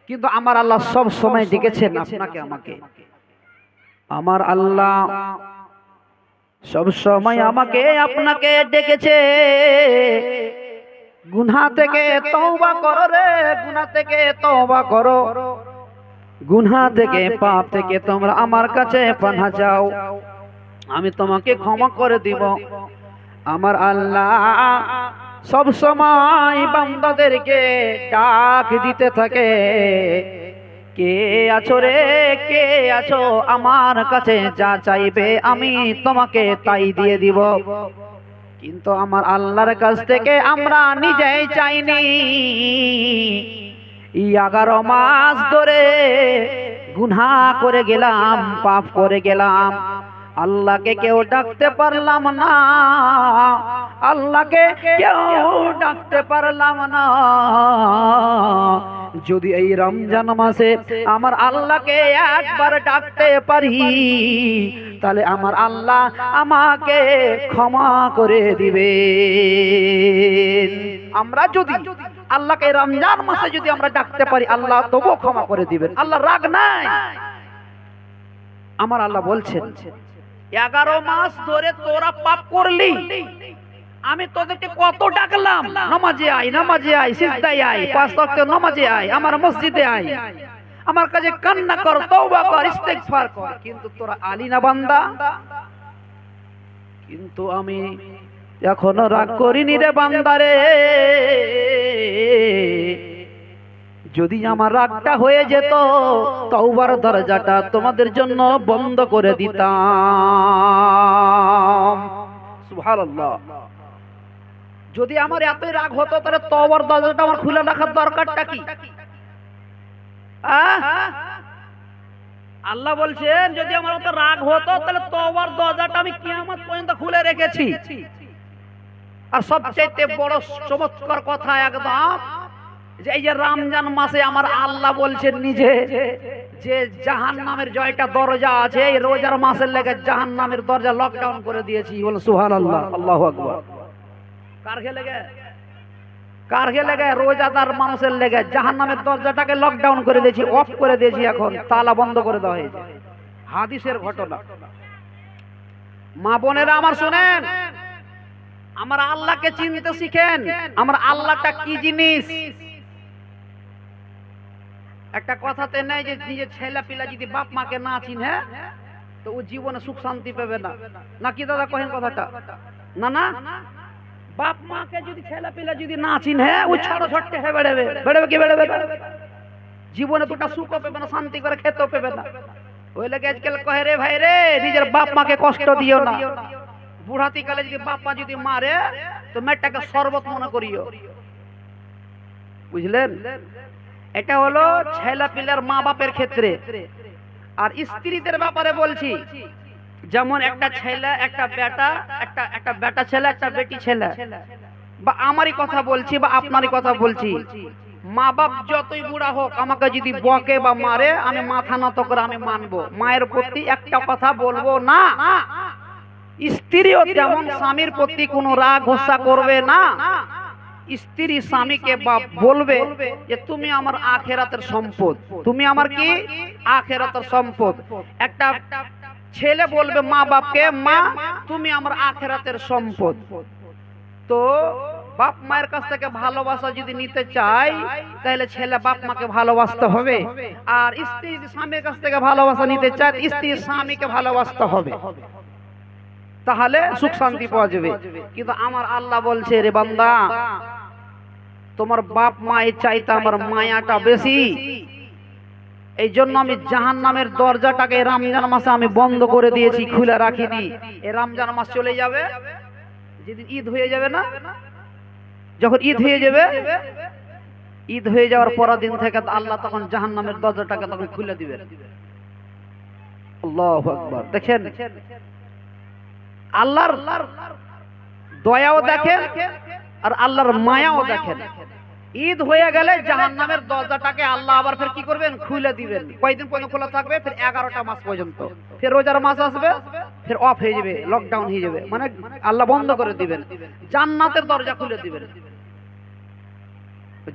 কিন্তু আমার আল্লাহ সব সময় ডেকেছেন আপনাকে আমাকে। আমার আল্লাহ সব সময় আমাকে আপনাকে ডেকেছে, গুনাহ থেকে তওবা করো রে, গুনাহ থেকে তওবা করো, গুনাহ থেকে পাপ থেকে তোমরা আমার কাছে পানাহ চাও, আমি তোমাকে ক্ষমা করে দিব। আমার আল্লাহ সব সময় বান্দাদেরকে ডাক দিতে থাকে, কে আছো রে, কে আছো, আমার কাছে যা চাইবে আমি তোমাকে তাই দিয়ে দিব। কিন্তু আমার আল্লাহর কাছ থেকে আমরা নিজেই চাইনি। 11 মাস ধরে গুনাহ করে গেলাম, পাপ করে গেলাম, আল্লাহকে কেউ ডাকতে পারলাম না, আল্লাহকে কেউ ডাকতে পারলাম না। যদি এই রমজান মাসে আমার আল্লাহকে একবার ডাকতে পারি, তাহলে আমার আল্লাহ আমাকে ক্ষমা করে দিবেন। আমরা যদি আল্লাহকে রমজান মাসে যদি আমরা ডাকতে পারি, আল্লাহ তবুও ক্ষমা করে দিবেন, আল্লাহ রাগ নাই। আমার আল্লাহ বলছেন 11 মাস ধরে তোরা পাপ করলি, আমি তোদেরকে কত ডাকলাম, নামাজে আয়, নামাজে আয়, সিজদায় আয়, 5 ওয়াক্ত নামাজে আয়, আমার মসজিদে আয়, আমার কাছে কান্না কর, তওবা কর, ইস্তেগফার কর, কিন্তু তোরা আলি না বান্দা। কিন্তু আমি এখনো রাগ করিনি রে বান্দারে। যদি আমার রাগটা হয়ে যেত, তওবার দরজাটা তোমাদের জন্য বন্ধ করে দিতাম। সুবহানাল্লাহ। যদি আমার এতই রাগ হতো তাহলে তওবার দরজাটা আমার খুলে রাখার দরকারটা কি? আল্লাহ বলছেন যদি আমার এত রাগ হতো তাহলে তওবার দরজাটা আমি কিয়ামত পর্যন্ত খুলে রেখেছি। আর সবচেয়ে বড় চমৎকার কথা একদম যে এই যে রমজান মাসে আমার আল্লাহ বলছেন নিজে যে জাহান্নামের জয়টা দরজা আছে, এই রোজার মাসের লেগে জাহান্নামের দরজা লকডাউন করে দিয়েছি। বল সুবহানাল্লাহ, আল্লাহু আকবার। কার লেগে? কার লেগে? রোজাদার মানুষের লেগে জাহান্নামের দরজাটাকে লকডাউন করে দিয়েছি, অফ করে দিয়েছি, এখন তালা বন্ধ করে দেওয়া হয়েছে। হাদিসের ঘটনা। মা বোনেরা আমার শুনেন, আমার আল্লাহকে চিনতে শিখেন। আমার আল্লাহটা কি জিনিস? একটা কথাতে নেই যে নিজের ছেলে পিলা যদি বাপ মাকে না চিনে তো ও জীবনে সুখ শান্তি পাবে না, নাকি দাদা কহেন কথাটা? না না, বাপ মাকে যদি ছেলে পিলা যদি না চিনে ও ছাড়ো ছটকে হয়ে বেড়াবে। বেড়াবে কি বেড়াবে? জীবনে দুটা সুখ পাবে না, শান্তি করে খেতেও পাবে না। ওই লেগে আজকাল কহে রে ভাই রে, নিজের বাপ মাকে কষ্ট দিও না। বুড়াতি কালে যদি বাপ মা যদি মারে তো মেয়েটাকে শরবত মনে করিও, বুঝলেন? এটা হলো ছেলে পিলার মা বাপের ক্ষেত্রে। আর স্ত্রীদের ব্যাপারে বলছি, যেমন একটা ছেলে একটা বেটা, একটা বেটা ছেলে একটা বেটি ছেলে, বা আমারই কথা বলছি বা আপনারই কথা বলছি, মা বাপ যতই বুড়া হোক আমাকে যদি বকে বা মারে আমি মাথা নত করে আমি মানবো, মায়ের প্রতি একটা কথা বলবো না। স্ত্রীও তেমন স্বামীর প্রতি কোনো রাগ ঘোষা করবে না। স্ত্রী স্বামীকে বাপ বলবে যে তুমি আমার আখিরাতের সম্পদ, তুমি আমার কি আখিরাতের সম্পদ। একটা ছেলে বলবে মা বাপকে, মা তুমি আমার আখিরাতের সম্পদ। তো বাপ মায়ের কাছ থেকে ভালোবাসা যদি নিতে চাই তাহলে ছেলে বাপ মাকে ভালোবাসতে হবে, আর স্ত্রী যদি স্বামীর কাছ থেকে ভালোবাসা নিতে চায় স্ত্রী স্বামীকে ভালোবাসতে হবে, তাহলে সুখ শান্তি পাওয়া যাবে। কিন্তু আমার আল্লাহ বলছে রে বান্দা, তোমার বাপ মায়ের চাইতে আমার মায়াটা বেশি। এই জন্য আমি জাহান্নামের দরজাটাকে রমজান মাসে আমি বন্ধ করে দিয়েছি, খুলে রাখিনি। এই রমজান মাস চলে যাবে, যেদিন ঈদ হয়ে যাবে না, যখন ঈদ হয়ে যাবে, ঈদ হয়ে যাওয়ার পরের দিন থেকে আল্লাহ তখন জাহান্নামের দরজাটাকে তখন খুলে দিবেন। আল্লাহু আকবার। দেখেন আল্লাহর দয়াও দেখেন আর আল্লাহর মায়াও দেখেন। ঈদ হয়ে গেলে জাহান্নামের দরজাটাকে আল্লাহ আবার ফের কি করবেন? খুলে দিবেন। কয়দিন পর্যন্ত খোলা থাকবে? ফের 11টা মাস পর্যন্ত। ফের রোজার মাস আসবে, ফের অফ হয়ে যাবে, লকডাউন হয়ে যাবে, মানে আল্লাহ বন্ধ করে দিবেন, জান্নাতের দরজা খুলে দিবেন।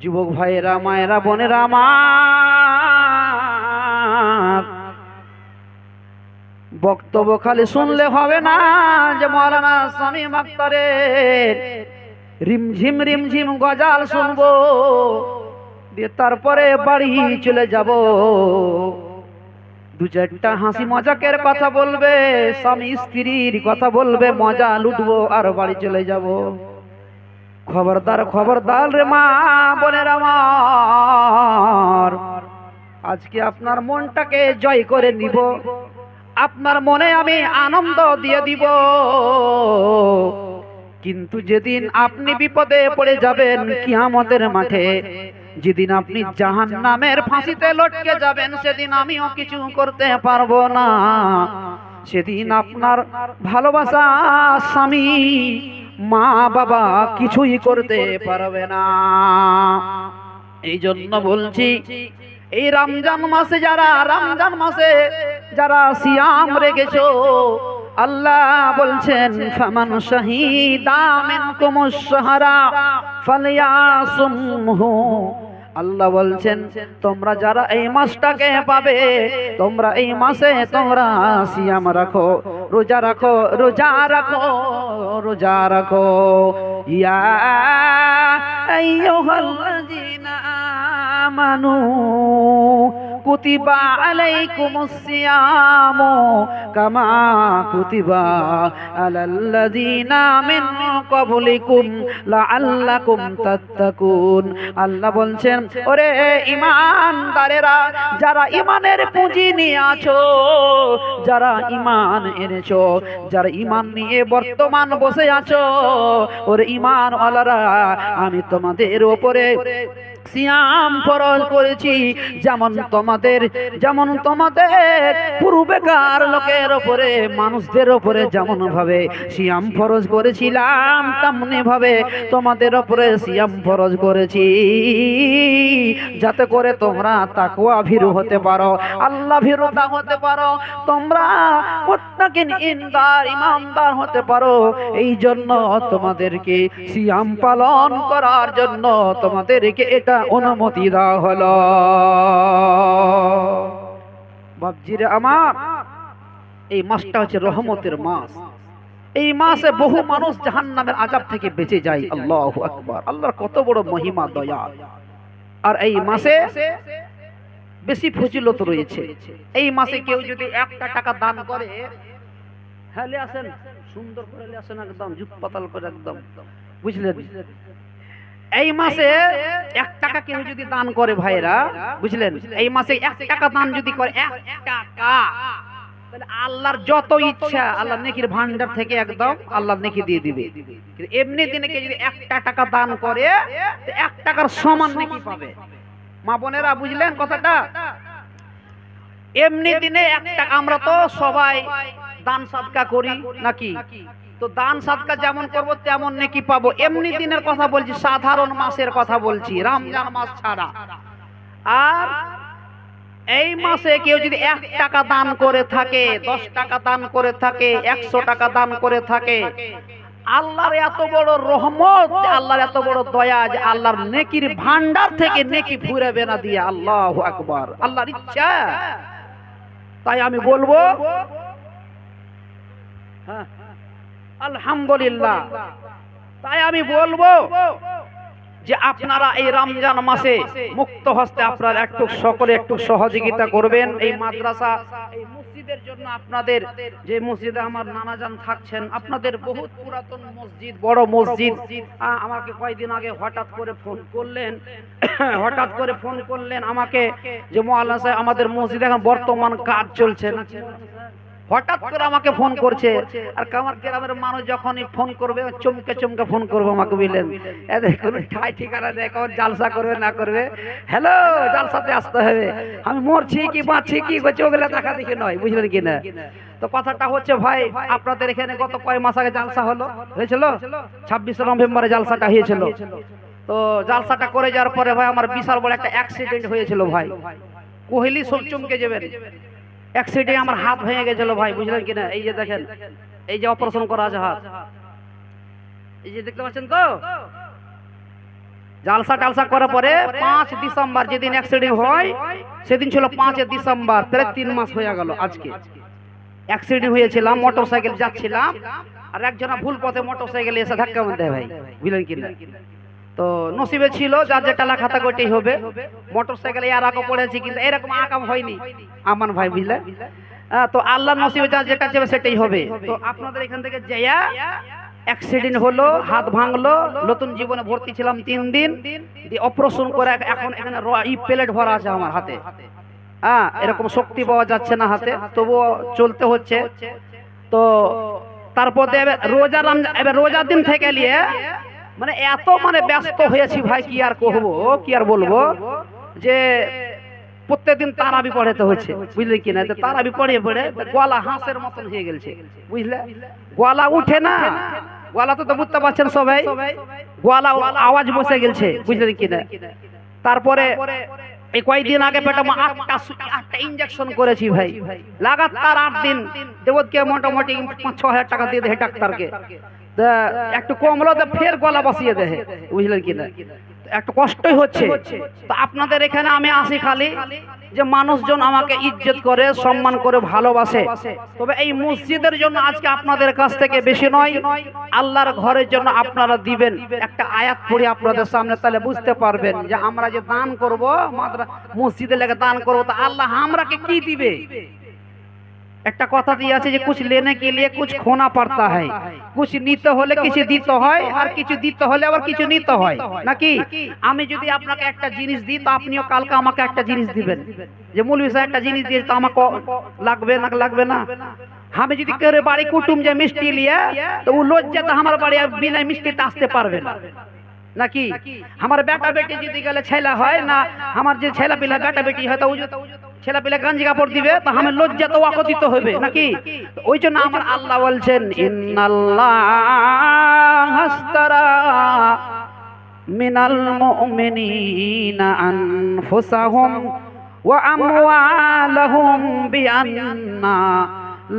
যুবক ভাইয়েরা, মায়েরা, বোনেরা আমার, বক্তব্য খালি শুনলে হবে না যে মাওলানা শামীম আখতারের রিমঝিম রিমঝিম গজাল শুনবো, দিয়ে তারপরে বাড়ি চলে যাব। দু চারটা হাসি মজাকের কথা বলবে, স্বামী স্ত্রীর কথা বলবে, মজা লুটবো আর বাড়ি চলে যাব। খবরদার খবরদার রে মা বোনের আমার, আজকে আপনার মনটাকে জয় করে নিব, আপনার মনে আমি আনন্দ দিয়ে দিব। কিন্তু যেদিন আপনি বিপদে পড়ে যাবেন কিয়ামতের মাঠে, যেদিন আপনি জাহান্নামের ফাঁসিতে লটকে যাবেন, সেদিন আমিও কিছু করতে পারবো না। সেদিন আপনার ভালোবাসা স্বামী মা বাবা কিছুই করতে পারবে না। এই জন্য বলছি, এই রমজান মাসে যারা সিয়াম রেখেছো, আল্লাহ বলছেন ফামান শাহিদা মিনকুমুশ শাহরা ফালইয়াসুমহু। আল্লাহ বলছেন তোমরা যারা এই মাসটাকে পাবে, তোমরা এই মাসে তোমরা সিয়াম রাখো, রোজা রাখো, রোজা রাখো, রোজা রাখো। ইয়া আইয়ুহাল্লাযীনা আমানু কুতিবা আলাইকুমুস সিয়ামু কামা কুতিবা আলাল্লাযীনা মিন ক্বাবলিকুম লাআল্লাকুম তাত্তাকুন। আল্লাহ বলছেন, ওরে ঈমানদারেরা, যারা ঈমানের পুঁজি নিয়ে আছো, যারা ঈমান এনেছো, যারা ঈমান নিয়ে বর্তমান বসে আছো, ওরে ঈমানওয়ালারা, আমি তোমাদের উপরে সিয়াম ফরজ করেছি, যেমন তোমাদের পূর্বেকার লোকের উপরে, মানুষদের উপরে যেমন ভাবে সিয়াম ফরজ করেছিলাম, তেমনি ভাবে তোমাদের উপরে সিয়াম ফরজ করেছি, যাতে করে তোমরা তাকওয়া ভীরু হতে পারো, আল্লাহ ভীরুতা হতে পারো, তোমরা মুত্তাকিন ইমানদার হতে পারো। এই জন্য তোমাদেরকে সিয়াম পালন করার জন্য তোমাদেরকে এটা অনুমতি দেওয়া হলো। বাপজিরে আমার, এই মাসটা হচ্ছে রহমতের মাস। এই মাসে বহু মানুষ জাহান্নামের আযাব থেকে বেঁচে যায়। আল্লাহু আকবার, আল্লাহর কত বড় মহিমা, দয়া। আর এই মাসে বেশি ফজিলত রয়েছে। এই মাসে কেউ যদি 1 টাকা দান করে, হেলে আসেন সুন্দর করে হেলে আসেন, একদম জুত পাতাল করে একদম, বুঝলেন? এই মাসে 1 টাকা কেউ যদি দান করে ভাইরা, বুঝলেন, এই মাসে 1 টাকা দান যদি করে, 1 টাকা, তাহলে আল্লাহর যত ইচ্ছা আল্লাহ নেকির ভান্ডার থেকে একদম আল্লাহ নেকি দিয়ে দিবে। এমনি দিনে কেউ যদি 1 টাকা দান করে, 1 টাকার সমান নেকি পাবে। মা বোনেরা বুঝলেন কথাটা? এমনি দিনে 1 টাকা, আমরা তো সবাই দান সাদকা করি নাকি? তো দান সাদকা যেমন করব তেমন নেকি পাবো। এমনি দিনের কথা বলছি, সাধারণ মাসের কথা বলছি, রমজান মাস ছাড়া। আর এই মাসে কেউ যদি 1 টাকা দান করে থাকে, 10 টাকা দান করে থাকে, 100 টাকা দান করে থাকে, আল্লাহর এত বড় রহমত, আল্লাহর এত বড় দয়া যে আল্লাহর নেকির ভান্ডার থেকে নেকি ফুরাবে না দিয়ে। আল্লাহু আকবার, আল্লাহর ইচ্ছা। তাই আমি বলবো, আলহামদুলিল্লাহ। তাই আমি বলবো যে আপনারা এই রমজান মাসে মুক্ত হস্তে আপনারা একটু সকলে একটু সহযোগিতা করবেন। এই মাদ্রাসা, এই মসজিদের জন্য, আপনাদের যে মসজিদে আমার নানাজান থাকছেন, আপনাদের বহুত পুরাতন মসজিদ, বড় মসজিদ। আমাকে কয়েকদিন আগে হঠাৎ করে ফোন করলেন আমাকে, যে মাওলানা সাহেব, আমাদের মসজিদে এখন বর্তমান কাজ চলছে না। হঠাৎ করে আমাকে ফোন করছে। আর আমার গ্রামের মানুষ যখনই ফোন করবে, চমকে ফোন করবে আমাকে, বুঝলেন, এদের কোনো ঠাই ঠিকানা নেই, কখন জালসা করবে না করবে, হ্যালো জালসাতে আসতে হবে। আমি মরছি কি বাঁচছি কি করছি ওগুলো দেখা দেখি নয়, বুঝলেন কিনা? তো কথাটা হচ্ছে ভাই, আপনাদের এখানে গত কয়েক মাস আগে জালসা হয়েছিল, 26 নভেম্বরে জালসাটা হয়েছিল। তো জালসাটা করে যাওয়ার পরে ভাই আমার বিশাল বড় একটা অ্যাক্সিডেন্ট হয়েছিল ভাই। কোহলি সব চমকে যাবেন। অ্যাক্সিডেন্টে আমার হাত ভেঙে গেছিল ভাই, বুঝলেন কিনা? এই যে দেখেন, এই যে অপারেশন করা আছে হাত, এই যে দেখতে পাচ্ছেন তো। জালসা টালসা করার পরে 5 ডিসেম্বর যেদিন অ্যাক্সিডেন্ট হয়, সেদিন ছিল 5 ডিসেম্বর, প্রায় 3 মাস হয়ে গেল আজকে। অ্যাক্সিডেন্ট হয়েছিলাম, মোটরসাইকেল যাচ্ছিলাম, আর একজনা ভুল পথে মোটরসাইকেলে এসে ধাক্কা মারতে ভাই, বুঝলেন কিনা? তো নসিবে ছিল যার যেটা লেখা গোটেই হবে। মোটরসাইকেলে আর আগে পড়েছি, কিন্তু এরকম আকাম হয়নি আমার ভাই, বুঝলে? তো আল্লাহ নসিবে যার যেটা চাইবে সেটাই হবে। তো আপনাদের এখান থেকে যাইয়া অ্যাক্সিডেন্ট হলো, হাত ভাঙলো, নতুন জীবনে ভর্তি ছিলাম 3 দিন, অপারেশন করে এখন এখানে প্লেট ভরা আছে আমার হাতে। এরকম শক্তি পাওয়া যাচ্ছে না হাতে, তবুও চলতে হচ্ছে। তো তারপরে এবার রোজার দিন থেকে নিয়ে মানে এত ব্যস্ত হয়েছি ভাই, কি আর কহবো, কি আর বলবো, যে প্রত্যেকদিন তারাবি পড়াতে হচ্ছে, বুঝলে কিনা? তারাবি পড়ে গলা হাঁসের মতন হয়ে গেছে, বুঝলে? গলা উঠে না, গলা তো বুঝতে পারছেন সবাই, গলা আওয়াজ বসে গেছে, বুঝলেন কিনা? তারপরে এই কয়েকদিন আগে পেটে 8টা ইনজেকশন করেছি ভাই, লাগাতার 8 দিন। দেবতকে মোটামুটি 5-6 হাজার টাকা দিয়ে দেয় ডাক্তারকে। একটু কম হলো তো ফের গলা বসিয়ে দেয়, বুঝলেন কিনা? একটু কষ্টই হচ্ছে। তো আপনাদের এখানে আমি আসি খালি যে মানুষজন আমাকে ইজ্জত করে, সম্মান করে, ভালোবাসে। তবে এই মসজিদের জন্য আজকে আপনাদের কাছ থেকে বেশি নয়, আল্লাহর ঘরের জন্য আপনারা দিবেন। একটা আয়াত পড়ি আপনাদের সামনে, তাহলে বুঝতে পারবেন যে আমরা যে দান করব, মসজিদে লেগে দান করব, তা আল্লাহ আমরাকে কি দিবে। একটা কথা দিয়ে আছে যে কুছ লেনে কে লিয়ে কুছ খোনা পড়তা হয়, কুছ নিতে হলে কিছু দিতে হয়, আর কিছু দিতে হলে আবার কিছু নিতে হয় নাকি। আমি যদি আপনাকে একটা জিনিস দিই, তো আপনিও কালকে আমাকে একটা জিনিস দিবেন, যে মৌলভী সাহেব একটা জিনিস দিয়ে, তো আমাকে লাগবে না। আমি যদি করে বাড়ি কুটুম যে মিষ্টি লিয়ে, তো ও লজ্জাতে আমার বাড়ি বিনা মিষ্টিতে আসতে পারবে না নাকি। আমার বেটা বেটি যদি গেলে ছেলা হয় না, আমার যে ছেলা পিলা বেটা বেটি হয়, তো ছেলা পিলা গাঞ্জি কাপড় দিবে, তো আমার লজ্জা তো ওয়াকতিত হবে নাকি। ওই জন্য আমার আল্লাহ বলছেন, ইন্নাল্লাহ হাস্তারা মিনাল মুমিনিনা আনফুসাহুম ওয়া আমওয়ালাহুম বিআন্না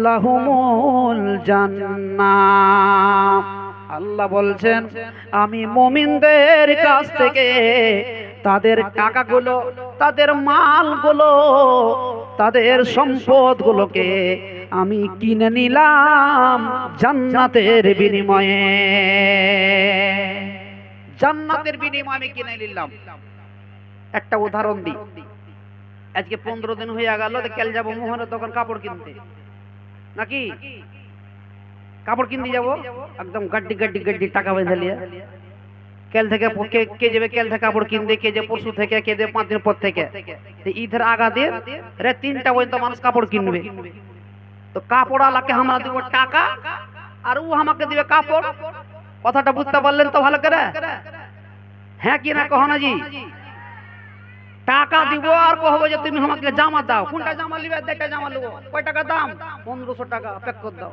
লাহুমুল জান্নাহ। আল্লাহ বলছেন, আমি মুমিনদের কাছ থেকে তাদের টাকাগুলো, তাদের মালগুলো, তাদের সম্পদগুলোকে আমি কিনে নিলাম জান্নাতের বিনিময়ে। জান্নাতের বিনিময়ে আমি কিনে নিলাম। একটা উদাহরণ দিই, আজকে 15 দিন হয়ে গেল, কাল যাবো মোহনের দোকান কাপড় কিনতে নাকি। কাপড় কিনতে যাবো, একদম গাড্ডি টাকা বেঁধে নিয়ে। কেল থেকে কে যাবে, কেল থেকে কাপড় কিনতে, কে যে পরশু থেকে, কে যে 5 দিন পর থেকে। ঈদের আগা দিন 3টা পর্যন্ত মানুষ কাপড় কিনবে। তো কাপড় আলাকে আমরা দিব টাকা, আর ও আমাকে দিবে কাপড়। কথাটা বুঝতে পারলেন তো ভালো করে? হ্যাঁ কি না কহনা জি? টাকা দিব আর কহবো যে তুমি আমাকে জামা দাও। কোনটা জামা নিবে? একটা জামা নেবো। কয় টাকা দাম? 1500 টাকা। প্যাক করে দাও।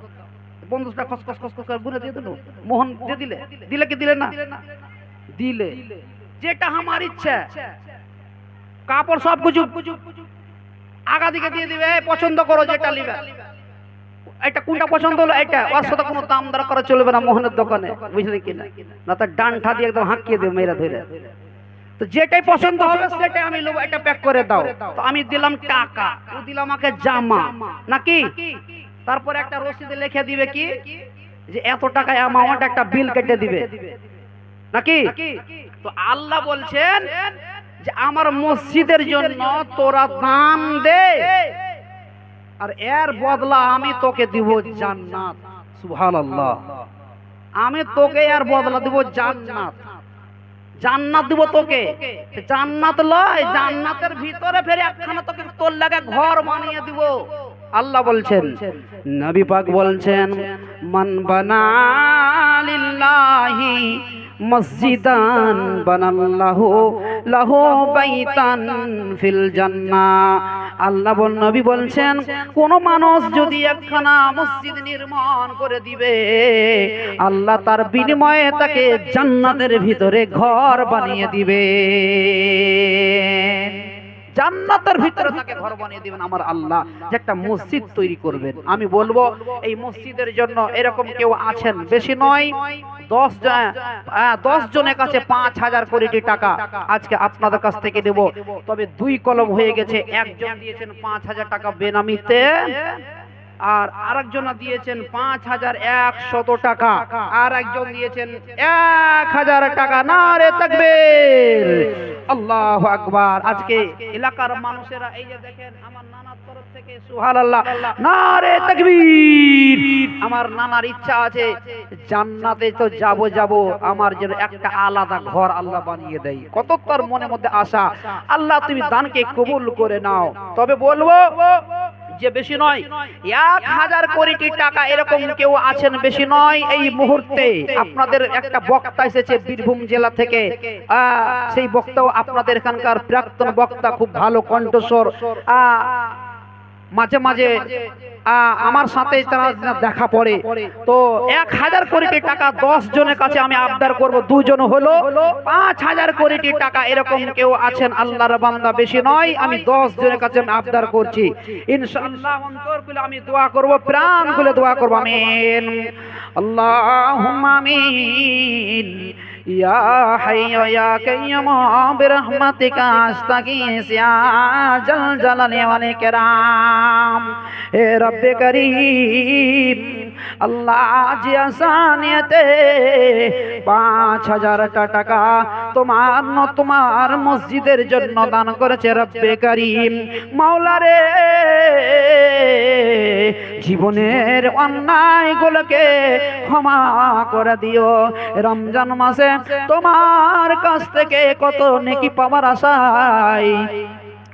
1500 টাকা খস করে গুনে দিয়ে দিল। মোহন দিয়ে দিলে কি দিলে না? দিলে। যেটা আমার ইচ্ছা, কাপড় সব কিছু আগা দিকে দিয়ে দিবে, পছন্দ করো যেটা নিবে। এটা কোনটা পছন্দ হলো এটা, ওর সাথে কোনো দাম দর করা চলবে না মোহনের দোকানে, বুঝলি কিনা? না তো ডান্ঠা দিয়ে একদম হাঁকিয়ে দেবে মেয়েরা ধরে। তো যেটাই পছন্দ হবে সেটাই আমি নেবো, এটা প্যাক করে দাও। তো আমি দিলাম টাকা, ও দিলাম আমাকে জামা নাকি। তারপরে একটা রসিদে লিখে দিবে কি, যে এত টাকা অ্যামাউন্ট, একটা বিল কেটে দিবে নাকি। তো আল্লাহ বলছেন যে আমার মসজিদের জন্য তোরা দান দে, আর এর বদলা আমি তোকে দিব জান্নাত। সুবহানাল্লাহ। আমি তোকে এর বদলা দিব জান্নাত। জান্নাত দিব তোকে। জান্নাত লয়, জান্নাতের ভিতরে ফেরে একখানা তোকে তোর লাগা ঘর বানিয়ে দিব। আল্লাহ বলছেন, নবী পাক বলছেন, মান বানা লিল্লাহি মসজিদান বানাল্লাহু লাহু বাইতান ফিল জান্নাহ। আল্লাহ নবী বলছেন, কোন মানুষ যদি একখানা মসজিদ নির্মাণ করে দিবে, আল্লাহ তার বিনিময়ে তাকে জান্নাতের ভিতরে ঘর বানিয়ে দিবে। জান্নাতের ভিতরে তাকে ঘর বানিয়ে দিবেন আমার আল্লাহ, যে একটা মসজিদ তৈরি করবেন। আমি বলবো এই মসজিদের জন্য এরকম কেউ আছেন, বেশি নয়, 10 জনের কাছে 5000 কোটি টাকা আজকে আপনাদের কাছ থেকে দেব। তবে 2 কলম হয়ে গেছে। একজন দিয়েছেন 5000 টাকা বেনামিতে, আর আরেকজন দিয়েছেন 5100 টাকা, আর একজন দিয়েছেন 1000 টাকা। নারে তাকবীর, আল্লাহু আকবার। আজকে এলাকার মানুষেরা এই যে দেখেন, আমার নানার তরফ থেকে সুবহানাল্লাহ, নারে তাকবীর। আমার নানার ইচ্ছা আছে জান্নাতে তো যাব, আমার যেন একটা আলাদা ঘর আল্লাহ বানিয়ে দেয়। কত তার মনের মধ্যে আশা। আল্লাহ তুমি দানকে কবুল করে নাও। তবে বলবো যে বেশি নয়, 1000 কোটি টাকা এরকম কেউ আছেন, বেশি নয়। এই মুহূর্তে আপনাদের একটা বক্তা এসেছে বীরভূম জেলা থেকে। সেই বক্তাও আপনাদের এখানকার প্রাক্তন বক্তা, খুব ভালো কণ্ঠস্বর। মাঝে মাঝে আমার সাথে তারা দেখা পড়ে। তো 1000 কোটি টাকা 10 জনের কাছে আমি আবদার করব, 2 জন হলো 5000 কোটি টাকা এরকম কেউ আছেন আল্লাহর বান্দা, বেশি নয়। আমি 10 জনের কাছে আমি আবদার করছি, ইনশাআল্লাহ অন্তর খুলে আমি দোয়া করব, প্রাণ খুলে দোয়া করব। আমিন, আল্লাহুম্মা আমিন ইয়া হাইয়্যু ইয়া কাইয়্যুম বিরহমাতিকা আস্তাগীস ইয়া জাল জালালি ওয়াল ইকরাম। হে রব্বে করিম, আল্লাহ জি আসানিয়াতে 5000 টাকা তোমার মসজিদের জন্য দান করেছে রব্বে করিম। মাওলা রে, জীবনের অন্যায়গুলোকে ক্ষমা করে দিও। রমজান মাসে তোমার কাছ থেকে কত নেকি পাওয়ার আশায়,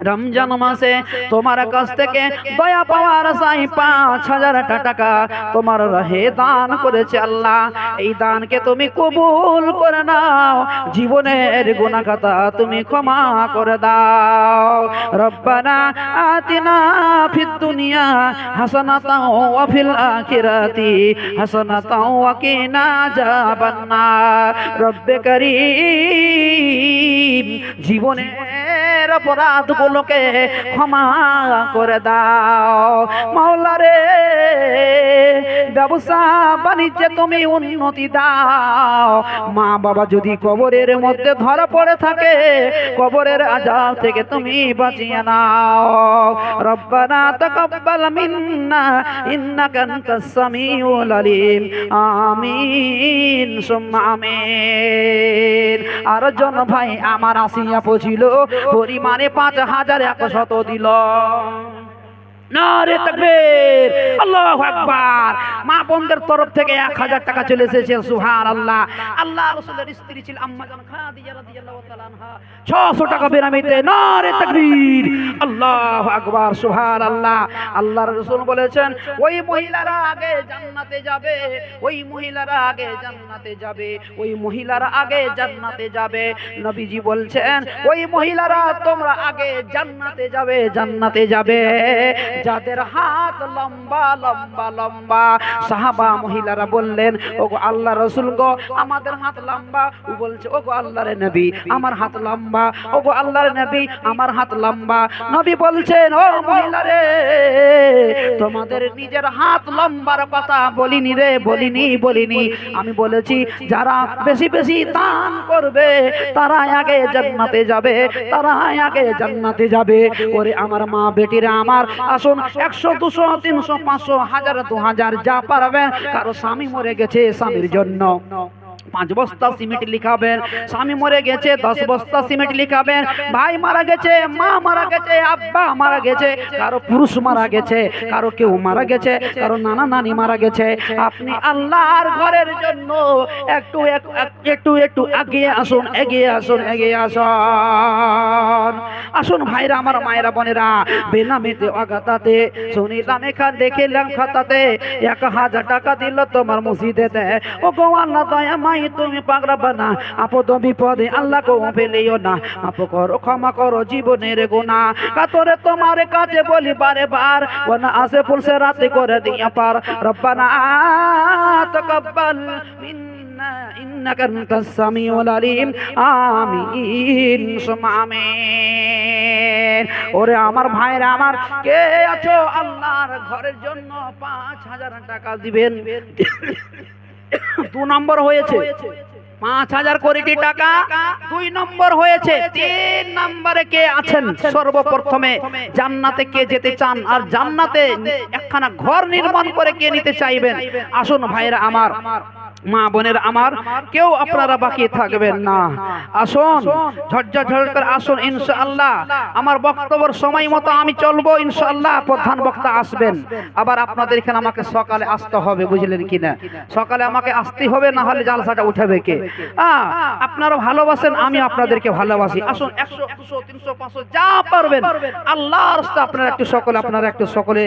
রমজান মাসে তোমার কাছ থেকে দয়া পাওয়ার আশায় 5000 টাকা তোমার রাহে দান করেছে। আল্লাহ, এই দানকে তুমি কবুল করে নাও, জীবনের গুনাহ খাতা তুমি ক্ষমা করে দাও। রব্বানা আতিনা ফিদ দুনিয়া হাসানাতাও ওয়া ফিল আখিরাতি হাসানাতাও ওয়া কিনা আযাবান্নার। রব্বে করিম, জীবনের অপরাধগুলোকে ক্ষমা করে দাও। মাওলা রে, ব্যবসা বাণিজ্যে তুমি উন্নতি দাও। মা বাবা যদি কবরের মধ্যে ধরা পড়ে থাকে, কবরের আযাব থেকে তুমি বাঁচিয়ে নাও। রব্বানা তাকাব্বাল মিন্না ইন্নাকা আনতাস সামিউল আলিম। আমিন সুম্মা আমিন। আর জন ভাই আমার আসিয়া পৌঁছিল, পরিমাণে 5100 দিল। নারে তাকবীর, আল্লাহু আকবার। মা বোনদের তরফ থেকে 1000 টাকা চলে এসেছে। সুবহানাল্লাহ। আল্লাহ রাসূলের স্ত্রী ছিল আম্মা জান খাদিজা রাদিয়াল্লাহু তাআলা আনহা, 600 টাকা বেনামিতে। নারে তাকবীর, আল্লাহু আকবার, সুবহানাল্লাহ। আল্লাহর রাসূল বলেছেন, ওই মহিলারা আগে জান্নাতে যাবে, ওই মহিলারা আগে জান্নাতে যাবে, ওই মহিলারা আগে জান্নাতে যাবে। নবীজি বলছেন, ওই মহিলারা তোমরা আগে জান্নাতে যাবে, জান্নাতে যাবে যাদের হাত লম্বা লম্বা লম্বা। সাহাবা মহিলারা বললেন, ওগো আল্লাহ রাসূল গো, আমাদের হাত লম্বা। ও বলছে, ওগো আল্লাহর নবী, আমার হাত লম্বা। ওগো আল্লাহর নবী, আমার হাত লম্বা। নবী বলছেন, ও মহিলারে, তোমাদের নিজের হাত লম্বার কথা বলিনি রে, বলিনি। আমি বলেছি যারা বেশি বেশি দান করবে তারা আগে জান্নাতে যাবে, তারা আগে জান্নাতে যাবে। ওরে আমার মা বেটিরা আমার, আসুন 100 200 300 500 1000 2000 যা পারবেন। কারো স্বামী মরে গেছে, স্বামীর জন্য 5 বস্তা সিমেন্ট লিখাবেন। স্বামী মরে গেছে, 10 বস্তা সিমেন্ট লিখাবেন। ভাই মারা গেছে, মা মারা গেছে, আব্বা মারা গেছে, কারো পুরুষ মারা গেছে, কারো কেউ মারা গেছে, কারো নানা নানি মারা গেছে। আপনি আল্লাহর ঘরের জন্য একটু একটু একটু এগিয়ে আসুন, এগিয়ে আসুন, এগিয়ে আসুন। আসুন ভাইরা আমার, মায়েরা বোনেরা, বেনামিতে অগাতাতে শুনিলাম এখান দেখলাম খাতাতে 1000 টাকা দিল তোমার মসজিদেতে। ও গো আল্লাহ দয়া মাই তুমি পাগড়াবা না, আপদ বিপদে আল্লাহ কো ফেলিও না। মাফ করো, ক্ষমা করো জীবনের গুনাহ। কাতরে তোমার কাছে বলি বারে বার, ওনা আসে ফুলসে রাতে করে দিয়া পার। রব্বানা তাকাব্বাল মিন্না ইন্নাকা আনতাস সামিউল আলিম। আমিন সুম্মা আমিন। ওরে আমার ভাইরা আমার, কে আছো আল্লাহর ঘরের জন্য 5000 টাকা দিবেন? 2 নম্বর হয়েছে 5000 কোটি টাকা, 2 নম্বর হয়েছে। 3 নম্বরে কে আছেন? সর্বপ্রথমে জান্নাতে কে যেতে চান আর জান্নাতে একখানা ঘর নির্মাণ করে কে নিতে চাইবেন? আসুন ভাইরা আমার, মা বোনের আমার, কেউ আপনারা বাকি থাকবেন না। আসুন ঝটঝট করে আসুন ইনশাআল্লাহ। আমার বক্তব্যের সময় মতো আমি চলবো ইনশাআল্লাহ। প্রধান বক্তা আসবেন। আবার আপনাদের এখানে আমাকে সকালে আসতে হবে, বুঝলেন কিনা? সকালে আমাকে আসতে হবে, না হলে জালসাটা উঠাবে কে? আপনারা ভালোবাসেন, আমি আপনাদেরকে ভালোবাসি। আসুন 100 200 300 500 যা পারবেন আল্লাহর রাস্তা আপনারা একটু সকলে, আপনারা একটু সকলে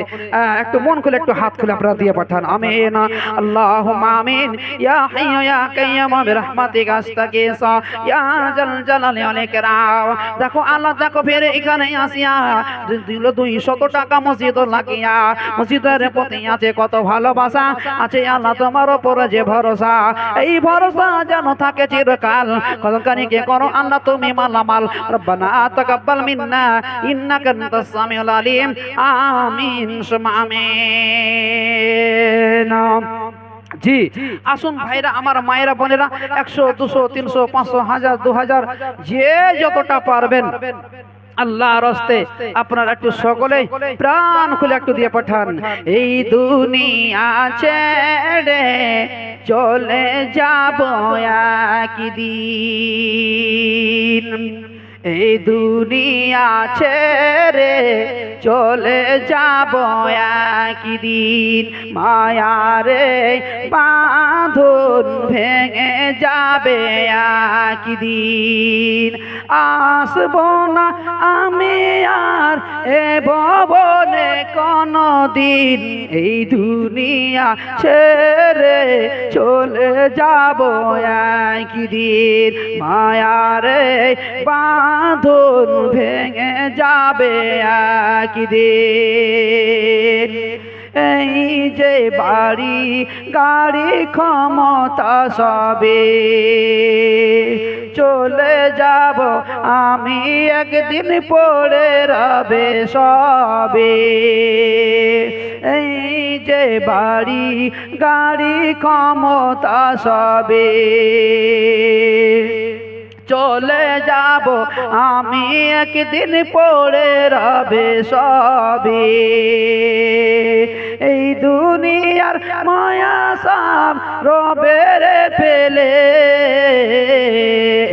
একটু মন খুলে একটু হাত খুলে আপনারা দিয়ে পাঠান। আমিন, আল্লাহুম্মা আমিন। ইয়া হাইয়্যু ইয়া কাইয়্যুম বিরহমাতিকা আস্তাগীস ইয়া জাল জালালি ওয়াল ইকরাম। দেখো আল্লাহ, দেখো ফের এখানে আসিয়া দিল 200 টাকা মসজিদ লাগিয়া। মসজিদের প্রতি আছে কত ভালোবাসা, আছে আল্লাহ তোমার উপরে যে ভরসা, এই ভরসা যেন থাকে চিরকাল। কলকানিকে করো আল্লাহ তুমি মালামাল। রব্বানা তাকাব্বাল মিন্না ইন্নাকা আনতাস সামিউল আলিম। আমিন সুম্মা আমিন। জি, আসুন ভাইরা আমার, মায়েরা বোনেরা, 100 200 300 500 1000 2000 যে যতটা পারবেন আল্লাহর রাস্তে আপনারা একটু সকলে প্রাণ খুলে একটু দিয়ে পাঠান। এই দুনিয়া ছেড়ে চলে যাব একদিন, এই দুনিয়া ছেড়ে চলে যাব একদিন, মায়ারে বাঁধন ভেঙে যাবে একদিন, আসব না আমি আর এ ভবনে কোনদিন, এই দুনিয়া ছেড়ে চলে যাব একদিন, মায়ারে বাঁধন ভেঙে যাবে একদিন। এই যে বাড়ি গাড়ি ক্ষমতা সবে চলে যাব আমি একদিন পড়ে রবে সবে, এই যে বাড়ি গাড়ি ক্ষমতা সবে চলে যাব আমি একদিন পড়ে রবে সবে, এই দুনিয়ার মায়া সব রবে রে ফেলে,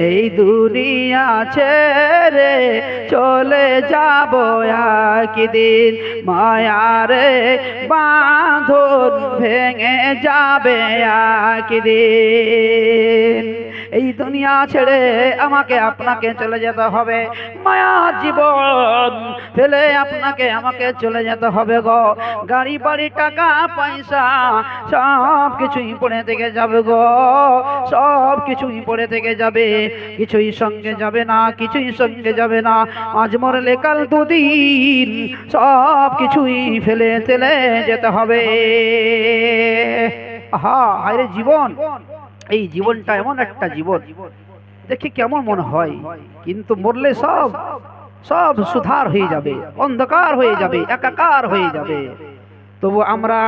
এই দুনিয়া ছেড়ে চলে যাব একদিন, মায়ারে বাঁধন ভেঙে যাবে একদিন, এই দুনিয়া ছেড়ে আমাকে আপনাকে চলে যেতে হবে, মায়া জীবন ফেলে আপনাকে আমাকে চলে যেতে হবে গো, গাড়ি বাড়ি টাকা পয়সা সব কিছুই পড়ে থেকে যাবে গো, সব কিছুই পড়ে থেকে যাবে, কিছুই সঙ্গে যাবে না, কিছুই সঙ্গে যাবে না, আজ মরলে কাল দুদিন সব কিছুই ফেলে তেলে যেতে হবে। আহা হায়রে জীবন, এই জীবনটা এমন একটা জীবন দেখে কেমন মনে হয়, কিন্তু মরলে সব সব সুধার হয়ে যাবে, অন্ধকার হয়ে যাবে, একাকার হয়ে যাবে। তবু আমরা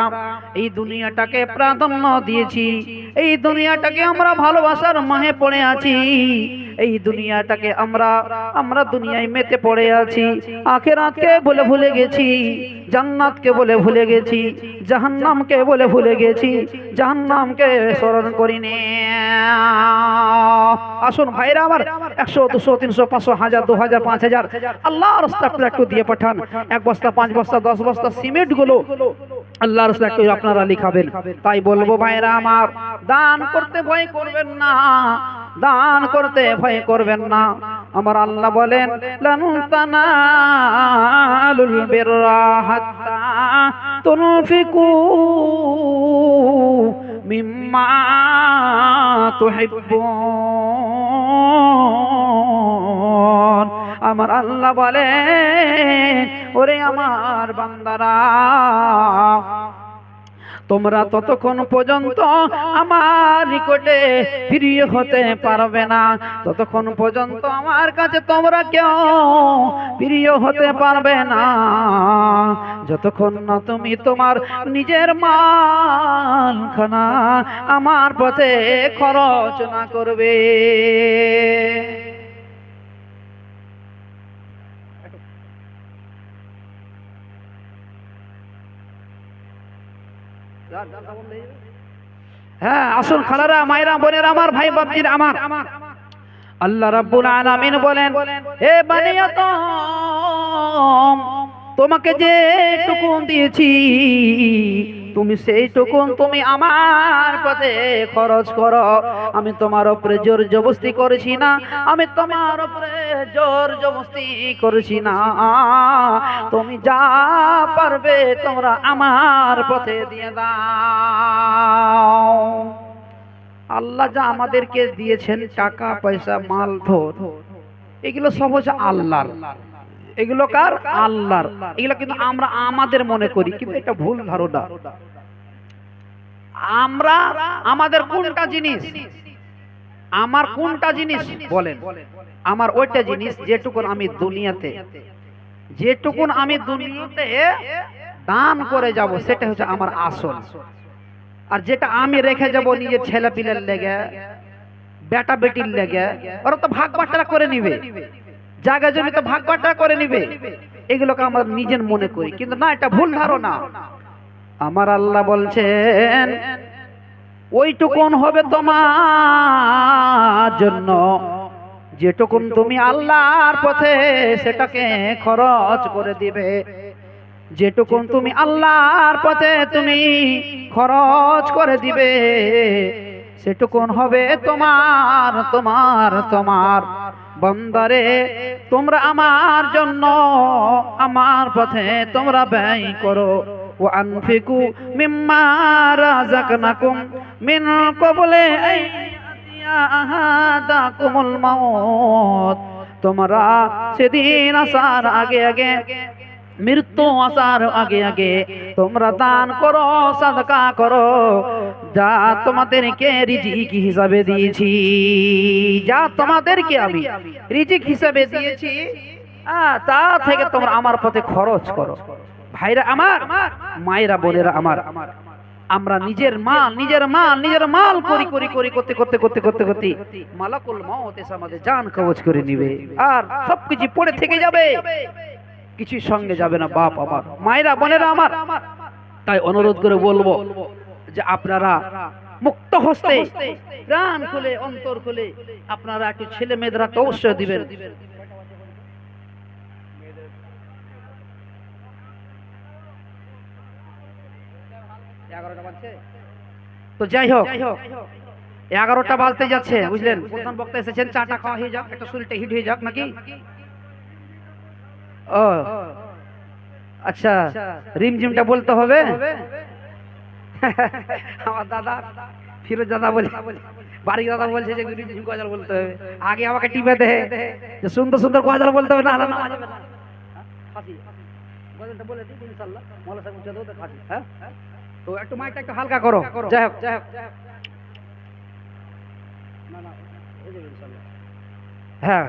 এই দুনিয়াটাকে প্রাধান্য দিয়েছি, এই দুনিয়াটাকে আমরা ভালোবাসার মাহে পড়ে আছি, এই দুনিয়াটাকে আমরা দুনিয়ায় মেতে পড়ে আছি, আখিরাতকে বলে ভুলে গেছি, জান্নাতকে বলে ভুলে গেছি, জাহান্নামকে বলে ভুলে গেছি, জাহান্নামকে স্মরণ করিনি। আসুন ভাইরা আমার, 100 200 300 500 1000 2000 5000 আল্লাহর রাস্তায় একটু দিয়ে পাঠান, 1 বস্তা 5 বস্তা 10 বস্তা সিমেন্ট গুলো আল্লাহর রাস্তায় একটু আপনারা লিখাবেন। তাই বলবো ভাইরা আমার, দান করতে ভয় করবেন না, দান করতে ভয় করবেন না। আমার আল্লাহ বলেন, লান তানালুল বিররা হাত্তা তুনফিকু মিম্মা তুহিব্বুন। আমার আল্লাহ বলেন, ওরে আমার বান্দারা, তোমরা ততক্ষণ পর্যন্ত আমার নিকটে প্রিয় হতে পারবে না, ততক্ষণ পর্যন্ত আমার কাছে তোমরা কেউ প্রিয় হতে পারবে না, যতক্ষণ না তুমি তোমার নিজের মালখানা আমার পথে খরচ না করবে। হ্যাঁ, আসুন খালারা, মায়েরা, বোনেরা আমার, ভাই বাপজির আমার, আল্লাহ রাব্বুল আলামিন বলেন, হে বানি আদম, তোমাকে যে টুকুন দিয়েছি তুমি সেই টুকুন তুমি আমার পথে খরচ করো, আমি তোমার উপরে জোর জবরদস্তি করেছি না, আমি তোমার উপরে জোর জবরদস্তি করেছি না, তুমি যা পারবে তোমরা আমার পথে দিয়ে দাও। আল্লাহ যা আমাদেরকে দিয়েছেন, টাকা পয়সা মাল ধন, এগুলো সব হচ্ছে আল্লাহর, এগুলো কার? আল্লাহর। এগুলো কিন্তু আমরা আমাদের মনে করি, কিন্তু এটা ভুল ধারণা। আমরা আমাদের কোনটা জিনিস, আমার কোনটা জিনিস বলেন? আমার ওইটা জিনিস যেটুকুন আমি দুনিয়াতে যেটুকুন, আমি দুনিয়াতে দান করে যাব, সেটা হচ্ছে আমার আসল। আর যেটা আমি রেখে যাব নিজের ছেলে পিলের লেগে, বেটা বেটির লেগে, ওরা তো ভাগ বাট্টা করে নিবে, জায়গা জমি তো ভাগ বাট্টা করে নিবে। এগুলোকে আমার নিজের মনে করি, কিন্তু না, এটা ভুল ধারণা। আমার আল্লাহ বলছেন ওইটুকুন হবে তোমার জন্য যেটুকুন তুমি আল্লাহর পথে সেটাকে খরচ করে দিবে। যেটুকুন তুমি আল্লাহর পথে তুমি খরচ করে দিবে সেটুকুন হবে তোমার তোমার তোমার। বান্দারে, তোমরা আমার জন্য আমার পথে তোমরা ব্যয় করো। وأنفقوا مما رزقناكم من قبل أن يأتي أحدكم الموت। তোমরা সেদিন আসার আগে আগে, মৃত্যু আসার আগে আগে তোমরা দান করো, সাদকা করো, যা তোমাদেরকে রিজিক হিসাবে দিয়েছি, যা তোমাদেরকে আমি রিজিক হিসাবে দিয়েছি, তা থেকে তোমরা আমার পথে খরচ করো। ভাইরা আমার, মায়েরা বোনেরা আমার, আমরা নিজের মাল করি করি করি করতে করতে করতে করতে করতে মালাকুল মউত এসে আমাদের জান কবজ করে নিবে, আর সবকিছু পড়ে থেকে যাবে, কিছু সঙ্গে যাবে না। বাপ আমার, মায়েরা বোনেরা আমার, তাই অনুরোধ করে বলবো যে আপনারা মুক্ত হস্তে, প্রাণ খুলে, অন্তর খুলে আপনারা একটু ছেলে মেয়েরা অবশ্যই দিবেন। তো যাই হোক, 11টা বাজতে যাচ্ছে, বুঝলেন? প্রধান বক্তা এসেছেন, চাটা খাওয়া হয়ে যাক, একটা শরীরটা হিট হয়ে যাক নাকি। ও আচ্ছা, রিমঝিমটা বলতে হবে। আমার দাদা ফিরোজ দাদা বলে, বাড়ি দাদা বলছে যে রিমঝিম গজল বলতে হবে। আগে আমাকে টিপে দে যে সুন্দর সুন্দর গজল বলতে হবে, না না না গজলটা বলে দিই ইনশাআল্লাহ, মওলানা সাহেব উঠে দাও তো ফাঁসি। হ্যাঁ, তো একটু মাইকটা একটু হালকা করো। যাই হোক, হ্যাঁ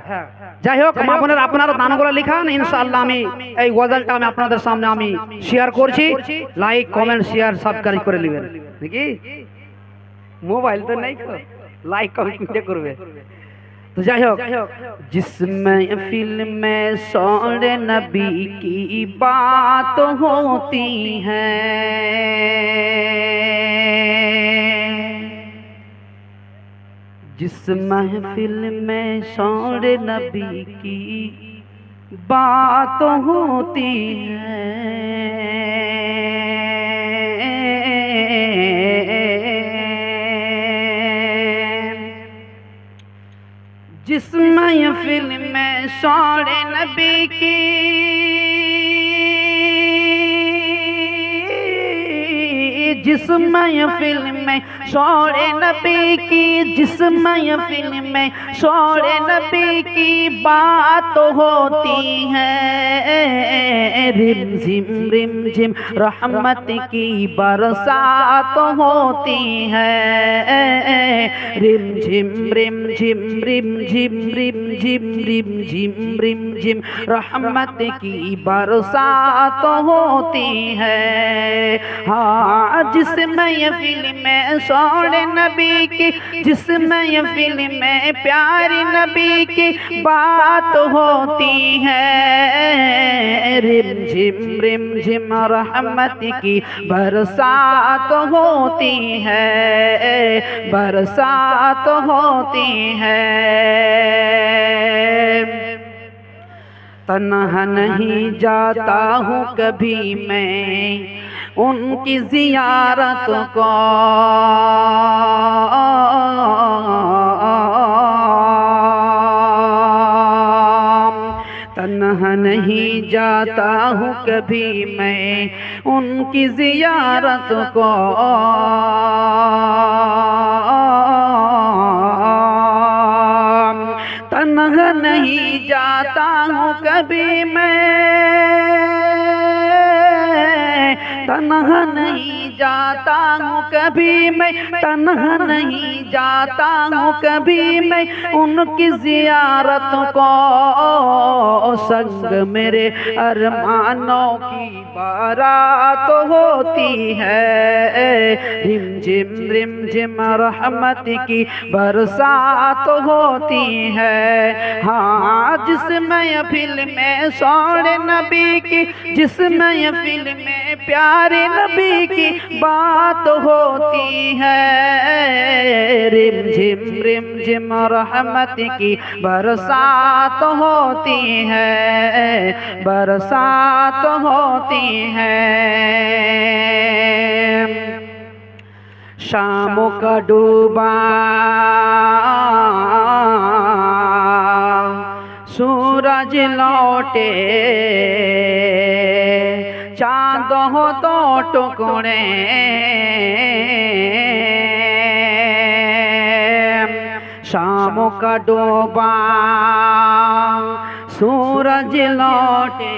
যাই হোক, মা বোনের আপনারা দানগুলো লিখান, ইনশাআল্লাহ আমি এই গজলটা আমি আপনাদের সামনে আমি শেয়ার করছি। লাইক, কমেন্ট, শেয়ার, সাবস্ক্রাইব করে নেবেন নাকি। মোবাইল তো নাই, লাইক কমেন্ট করবে। तो যাই হোক, जिस महफिल में सौरे नबी की बात होती है, जिस महफिल में सौरे नबी की बात होती है, जिस महफिल में सौरे नबी की, जिस महफिल में सौरे नबी की, जिस महफिल में सौरे नबी की बात होती है, रिम झिम रहमत की बरसात होती है, रिम झिम रिम झिम रिम झिम रिम झिम रिम झिम रिम झिम रहमत की बरसात होती है। हाँ, जिस महफिल में सौरे नबी की, जिस महफिल में प्यारे नबी की बात होती है, रिम झिम रहमत की बरसात होती है, बरसात होती है। तन्हा नहीं जाता हूँ कभी मैं उनकी जियारत को, तन्हा नहीं जाता हूँ कभी मैं उनकी जियारत को, तन्हा नहीं जाता हूँ कभी मैं, तन्हा नहीं जाता जाता हूँ कभी मैं तन्हा नहीं जाता हूँ कभी मैं उनकी जियारत को संग मेरे अरमानों की बारात होती है रिम झिम रहमत की बरसात होती है। हाँ जिस महफिल में सोने नबी की जिस महफिल में प्यारे नबी की बात होती है रिम झिम रहमत की बरसात होती है बरसात होती है। शाम का डूबा सूरज लौटे चांद हो तो टुकड़े शाम का डूबा सूरज लौटे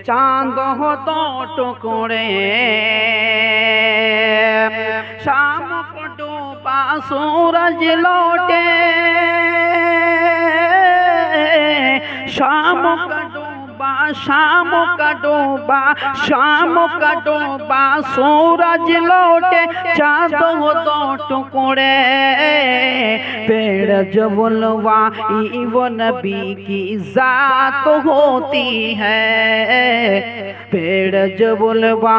चांद हो तो टुकड़े शाम को डूबा सूरज लौटे शाम का डूबा सूरज लौटे चाँद हो दो टुकड़े पेड़ जबुलवा वो नबी की जात होती है पेड़ जबुलवा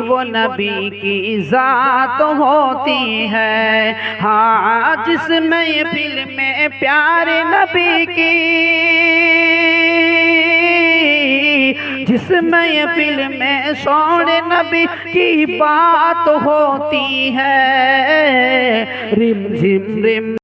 वो नबी की जात होती है। हाँ जिस महफिल में प्यारे नबी की जिस महफिल में सोने नबी की बात होती है रिम झिम